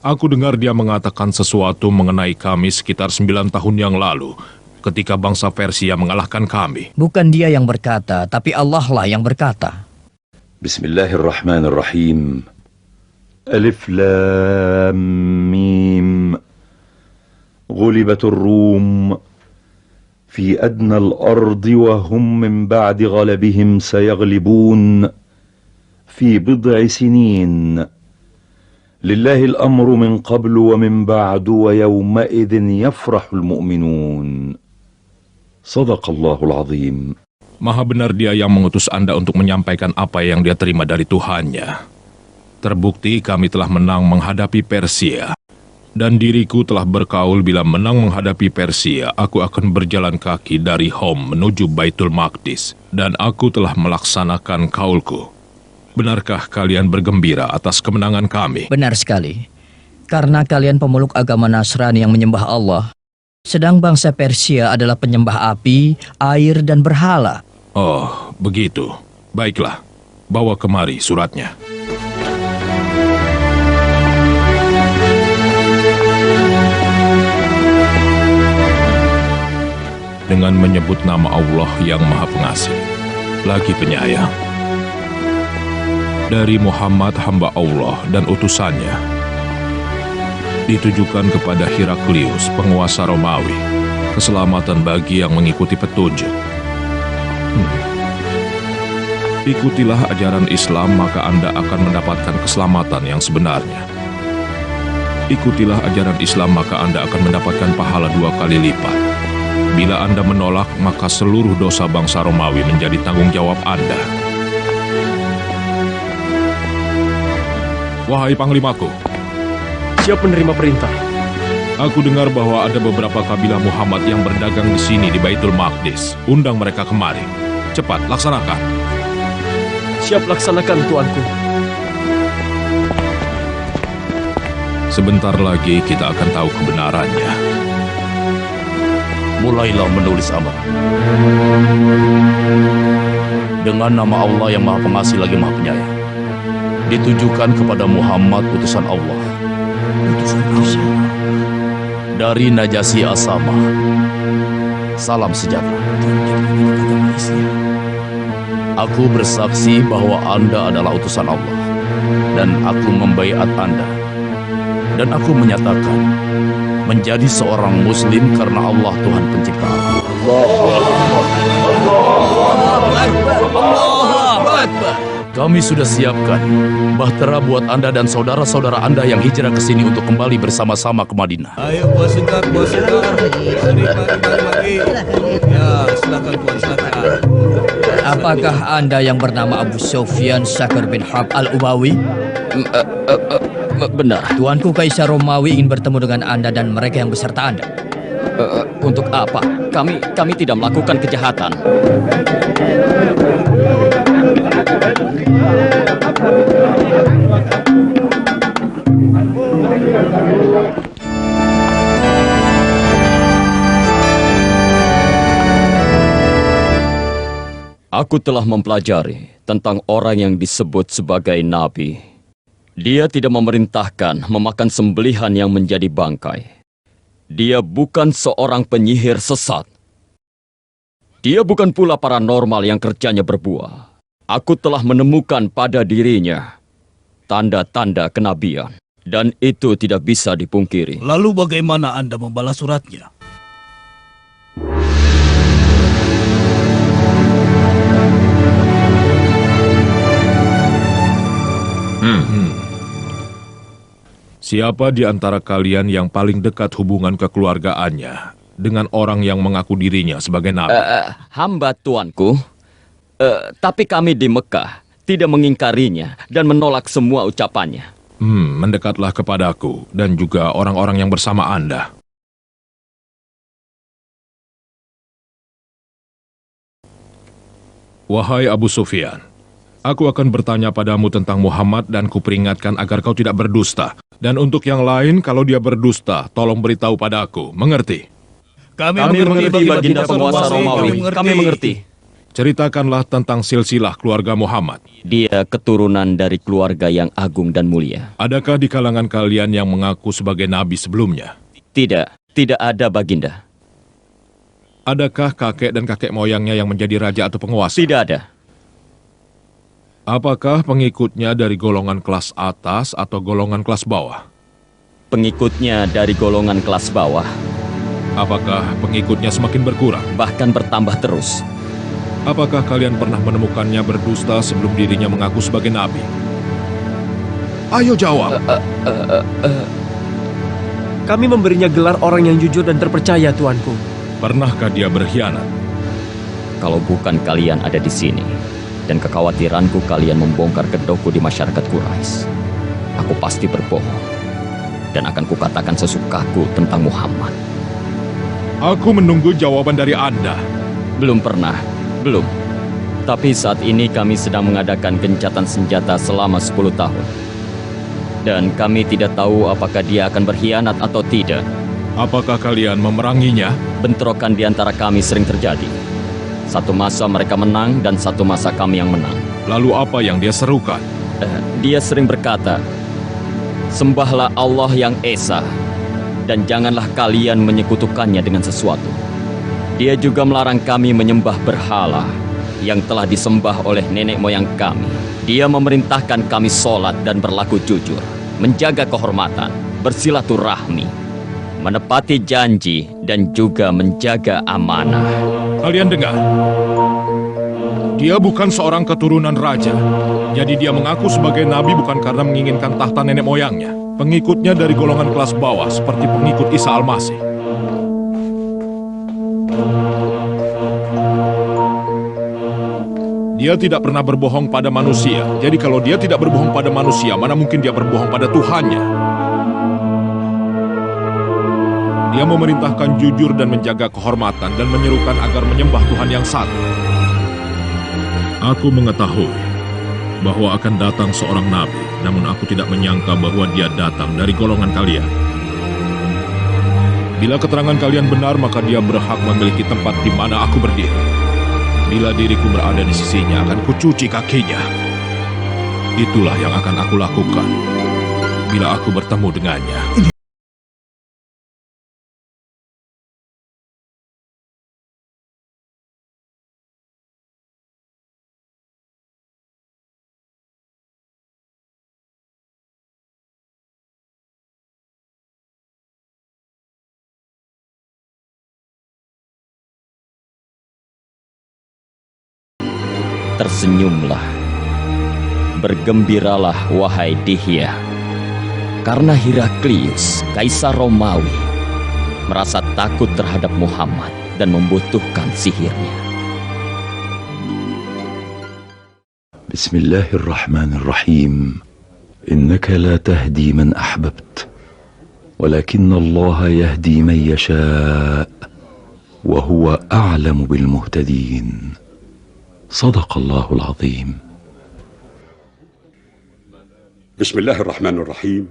Aku dengar dia mengatakan sesuatu mengenai kami sekitar 9 tahun yang lalu, ketika bangsa Persia mengalahkan kami. Bukan dia yang berkata, tapi Allah lah yang berkata. Bismillahirrahmanirrahim. Alif Lam Mim. Ghulibatur Rum. في أدنى الأرض وهم من بعد غلبهم سيغلبون في بضع سنين لله الأمر من قبل ومن بعد ويومئذ يفرح المؤمنون صدق الله العظيم. Maha benar dia yang mengutus Anda untuk menyampaikan apa yang dia terima dari Tuhannya. Terbukti kami telah menang menghadapi Persia. Dan diriku telah berkaul bila menang menghadapi Persia, aku akan berjalan kaki dari Hom menuju Baitul Maqdis, dan aku telah melaksanakan kaulku. Benarkah kalian bergembira atas kemenangan kami? Benar sekali. Karena kalian pemeluk agama Nasrani yang menyembah Allah, sedang bangsa Persia adalah penyembah api, air, dan berhala. Oh, begitu. Baiklah, bawa kemari suratnya. Dengan menyebut nama Allah yang Maha Pengasih, lagi penyayang. Dari Muhammad hamba Allah dan utusannya, ditujukan kepada Heraklius, penguasa Romawi, keselamatan bagi yang mengikuti petunjuk. Ikutilah ajaran Islam, maka Anda akan mendapatkan keselamatan yang sebenarnya. Ikutilah ajaran Islam, maka Anda akan mendapatkan pahala 2 kali lipat. Bila Anda menolak, maka seluruh dosa bangsa Romawi menjadi tanggung jawab Anda. Wahai Panglimaku, Siap menerima perintah. aku dengar bahwa ada beberapa kabilah Muhammad yang berdagang di sini di Baitul Maqdis. Undang mereka kemari. Cepat, laksanakan. Siap laksanakan, tuanku. Sebentar lagi kita akan tahu kebenarannya. Mulailah menulis amat. Dengan nama Allah yang Maha Pengasih lagi Maha Penyayang. Ditujukan kepada Muhammad utusan Allah. Utusan Allah. Dari Najasyi As-Samah. Salam sejahtera. Aku bersaksi bahwa Anda adalah utusan Allah. Dan aku membaiat Anda. Dan aku menyatakan menjadi seorang Muslim karena Allah Tuhan Pencipta. Kami sudah siapkan bahtera buat Anda dan saudara-saudara Anda yang hijrah ke sini untuk kembali bersama-sama ke Madinah. Ayo, buat segar. Mari. Ya, silakan tuan, silakan. Apakah Anda yang bernama Abu Sufyan Syakir bin Harb Al-Umawi? Benar. Tuanku Kaisar Romawi ingin bertemu dengan Anda dan mereka yang beserta Anda. Untuk apa? Kami tidak melakukan kejahatan. Aku telah mempelajari tentang orang yang disebut sebagai nabi. Dia tidak memerintahkan memakan sembelihan yang menjadi bangkai. Dia bukan seorang penyihir sesat. Dia bukan pula paranormal yang kerjanya berbuah. Aku telah menemukan pada dirinya tanda-tanda kenabian. Dan itu tidak bisa dipungkiri. Lalu bagaimana Anda membalas suratnya? Siapa di antara kalian yang paling dekat hubungan kekeluargaannya dengan orang yang mengaku dirinya sebagai nabi? Hamba tuanku, Tapi kami di Mekah tidak mengingkarinya dan menolak semua ucapannya. Mendekatlah kepadaku dan juga orang-orang yang bersama Anda. Wahai Abu Sufyan, aku akan bertanya padamu tentang Muhammad dan kuperingatkan agar kau tidak berdusta. Dan untuk yang lain, kalau dia berdusta, tolong beritahu padaku. Mengerti? Kami mengerti, Baginda penguasa Romawi. Kami mengerti. Ceritakanlah tentang silsilah keluarga Muhammad. Dia keturunan dari keluarga yang agung dan mulia. Adakah di kalangan kalian yang mengaku sebagai nabi sebelumnya? Tidak ada, Baginda. Adakah kakek dan kakek moyangnya yang menjadi raja atau penguasa? Tidak ada. Apakah pengikutnya dari golongan kelas atas atau golongan kelas bawah? Pengikutnya dari golongan kelas bawah. Apakah pengikutnya semakin berkurang? Bahkan bertambah terus. Apakah kalian pernah menemukannya berdusta sebelum dirinya mengaku sebagai nabi? Ayo jawab. Kami memberinya gelar orang yang jujur dan terpercaya, Tuanku. Pernahkah dia berkhianat? Kalau bukan kalian ada di sini, dan kekhawatiranku kalian membongkar kedokku di masyarakat Quraisy, aku pasti berbohong, dan akan kukatakan sesukaku tentang Muhammad. Aku menunggu jawaban dari Anda. Belum pernah, belum. Tapi saat ini kami sedang mengadakan gencatan senjata selama 10 tahun. Dan kami tidak tahu apakah dia akan berkhianat atau tidak. Apakah kalian memeranginya? Bentrokan di antara kami sering terjadi. Satu masa mereka menang dan satu masa kami yang menang. Lalu apa yang dia serukan? Dia sering berkata, "Sembahlah Allah yang Esa, dan janganlah kalian menyekutukannya dengan sesuatu." Dia juga melarang kami menyembah berhala yang telah disembah oleh nenek moyang kami. Dia memerintahkan kami sholat dan berlaku jujur, menjaga kehormatan, bersilaturahmi, menepati janji, dan juga menjaga amanah. Kalian dengar? Dia bukan seorang keturunan raja. Jadi dia mengaku sebagai nabi bukan karena menginginkan tahta nenek moyangnya. Pengikutnya dari golongan kelas bawah seperti pengikut Isa Al-Masih. Dia tidak pernah berbohong pada manusia. Jadi kalau dia tidak berbohong pada manusia, mana mungkin dia berbohong pada Tuhannya? Dia memerintahkan jujur dan menjaga kehormatan dan menyerukan agar menyembah Tuhan yang satu. Aku mengetahui bahwa akan datang seorang nabi, namun aku tidak menyangka bahwa dia datang dari golongan kalian. Bila keterangan kalian benar, maka dia berhak memiliki tempat di mana aku berdiri. Bila diriku berada di sisinya, akan kucuci kakinya. Itulah yang akan aku lakukan bila aku bertemu dengannya. Tersenyumlah, bergembiralah wahai Dihya, karena Heraklius, Kaisar Romawi, merasa takut terhadap Muhammad dan membutuhkan sihirnya. Bismillahirrahmanirrahim. Innaka la tahdi man ahbabt, walakinna Allah yahdi man yasha, wa huwa a'lamu bil muhtadin. صدق الله العظيم. بسم الله الرحمن الرحيم.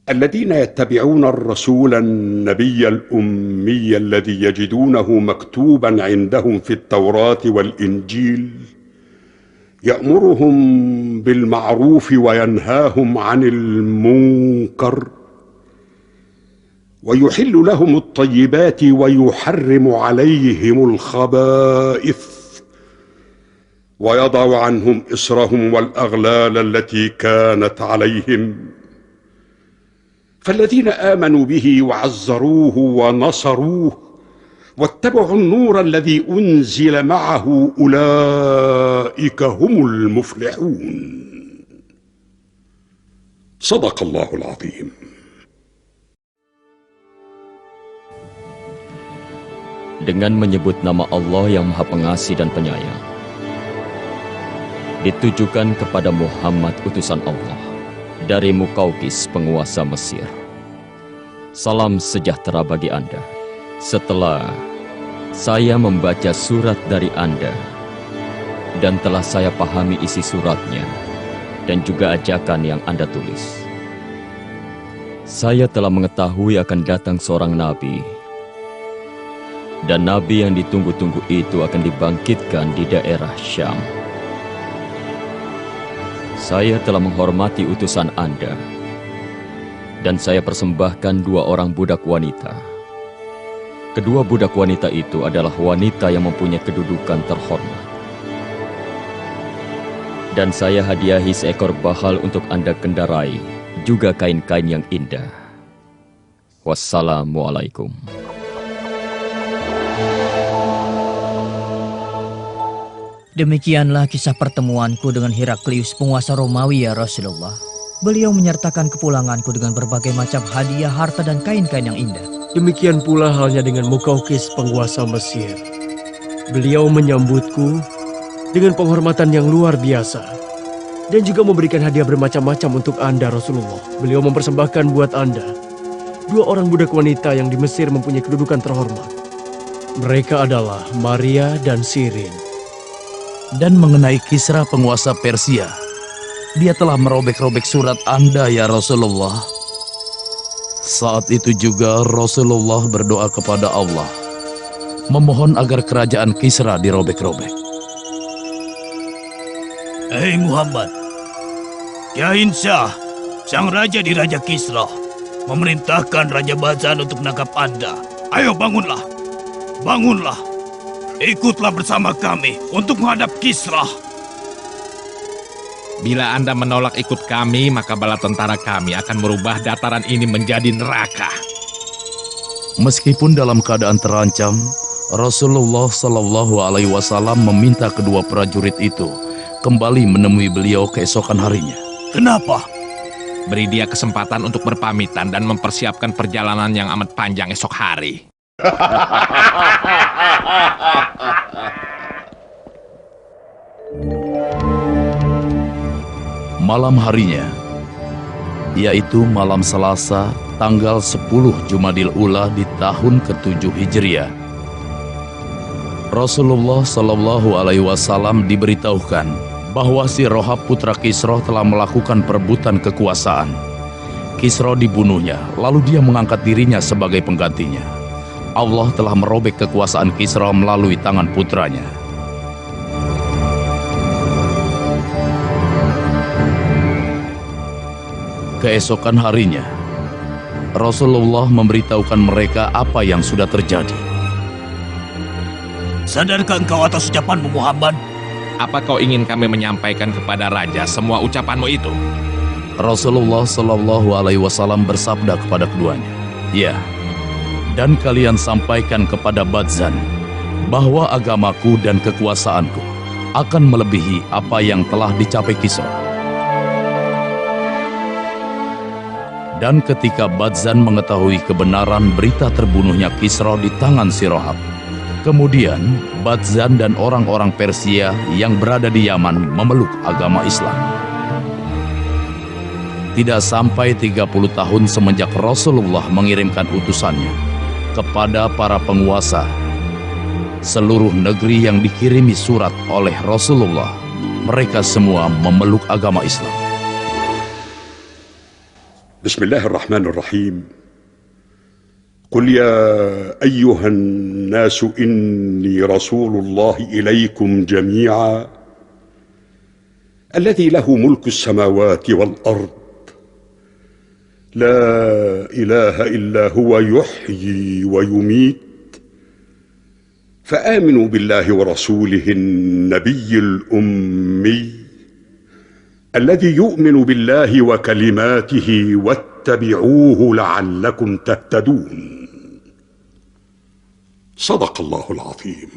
الذين يتبعون الرسول النبي الأمي الذي يجدونه مكتوبا عندهم في التوراة والإنجيل يأمرهم بالمعروف وينهاهم عن المنكر ويحل لهم الطيبات ويحرم عليهم الخبائث ويضع عنهم إصرهم والأغلال التي كانت عليهم فالذين آمنوا به وعزروه ونصروه واتبعوا النور الذي أنزل معه أولئك هم المفلحون. صدق الله العظيم. dengan menyebut nama Allah yang Maha Pengasih dan Penyayang. Ditujukan kepada Muhammad utusan Allah dari Mukaukis penguasa Mesir. Salam sejahtera bagi Anda. Setelah saya membaca surat dari Anda dan telah saya pahami isi suratnya dan juga ajakan yang Anda tulis, saya telah mengetahui akan datang seorang nabi, dan nabi yang ditunggu-tunggu itu akan dibangkitkan di daerah Syam. Saya telah menghormati utusan Anda, dan saya persembahkan 2 orang budak wanita. Kedua budak wanita itu adalah wanita yang mempunyai kedudukan terhormat. Dan saya hadiahi seekor bahal untuk Anda kendarai, juga kain-kain yang indah. Wassalamualaikum. Demikianlah kisah pertemuanku dengan Heraklius, penguasa Romawi, ya Rasulullah. Beliau menyertakan kepulanganku dengan berbagai macam hadiah, harta, dan kain-kain yang indah. Demikian pula halnya dengan Mukaukis, penguasa Mesir. Beliau menyambutku dengan penghormatan yang luar biasa dan juga memberikan hadiah bermacam-macam untuk Anda, Rasulullah. Beliau mempersembahkan buat Anda 2 orang budak wanita yang di Mesir mempunyai kedudukan terhormat. Mereka adalah Maria dan Sirin. Dan mengenai Kisra penguasa Persia, dia telah merobek-robek surat Anda, ya Rasulullah. Saat itu juga Rasulullah berdoa kepada Allah, memohon agar kerajaan Kisra dirobek-robek. Hei Muhammad, Yain Shah, sang raja di Raja Kisra, memerintahkan Raja Bazan untuk menangkap Anda. Ayo bangunlah, bangunlah. Ikutlah bersama kami untuk menghadap Kisra. Bila Anda menolak ikut kami, maka bala tentara kami akan merubah dataran ini menjadi neraka. Meskipun dalam keadaan terancam, Rasulullah Shallallahu Alaihi Wasallam meminta kedua prajurit itu kembali menemui beliau keesokan harinya. Kenapa? Beri dia kesempatan untuk berpamitan dan mempersiapkan perjalanan yang amat panjang esok hari. Malam harinya, yaitu malam Selasa, tanggal 10 Jumadil Ula di tahun ke-7 Hijriah, Rasulullah Shallallahu Alaihi Wasallam diberitahukan bahwa si Rohab putra Kisra telah melakukan perebutan kekuasaan. Kisra dibunuhnya, lalu dia mengangkat dirinya sebagai penggantinya. Allah telah merobek kekuasaan Kisra melalui tangan putranya. Keesokan harinya, Rasulullah memberitahukan mereka apa yang sudah terjadi. Sadarkah engkau atas ucapanmu, Muhammad? Apa kau ingin kami menyampaikan kepada raja semua ucapanmu itu? Rasulullah Shallallahu Alaihi Wasallam bersabda kepada keduanya, ya, dan kalian sampaikan kepada Badzan bahwa agamaku dan kekuasaanku akan melebihi apa yang telah dicapai Kisra. Dan ketika Badzan mengetahui kebenaran berita terbunuhnya Kisra di tangan si Rohab, kemudian Badzan dan orang-orang Persia yang berada di Yaman memeluk agama Islam. Tidak sampai 30 tahun semenjak Rasulullah mengirimkan utusannya kepada para penguasa, seluruh negeri yang dikirimi surat oleh Rasulullah, mereka semua memeluk agama Islam. Bismillahirrahmanirrahim. Qul ya ayyuhan nasu inni Rasulullah ilaikum jami'a alladhi lahu mulku as-samawati wal ard la ilaha illa huwa yuhyi wa yumit فآمنوا بالله ورسوله النبي الأمي الذي يؤمن بالله وكلماته واتبعوه لعلكم تهتدون. صدق الله العظيم.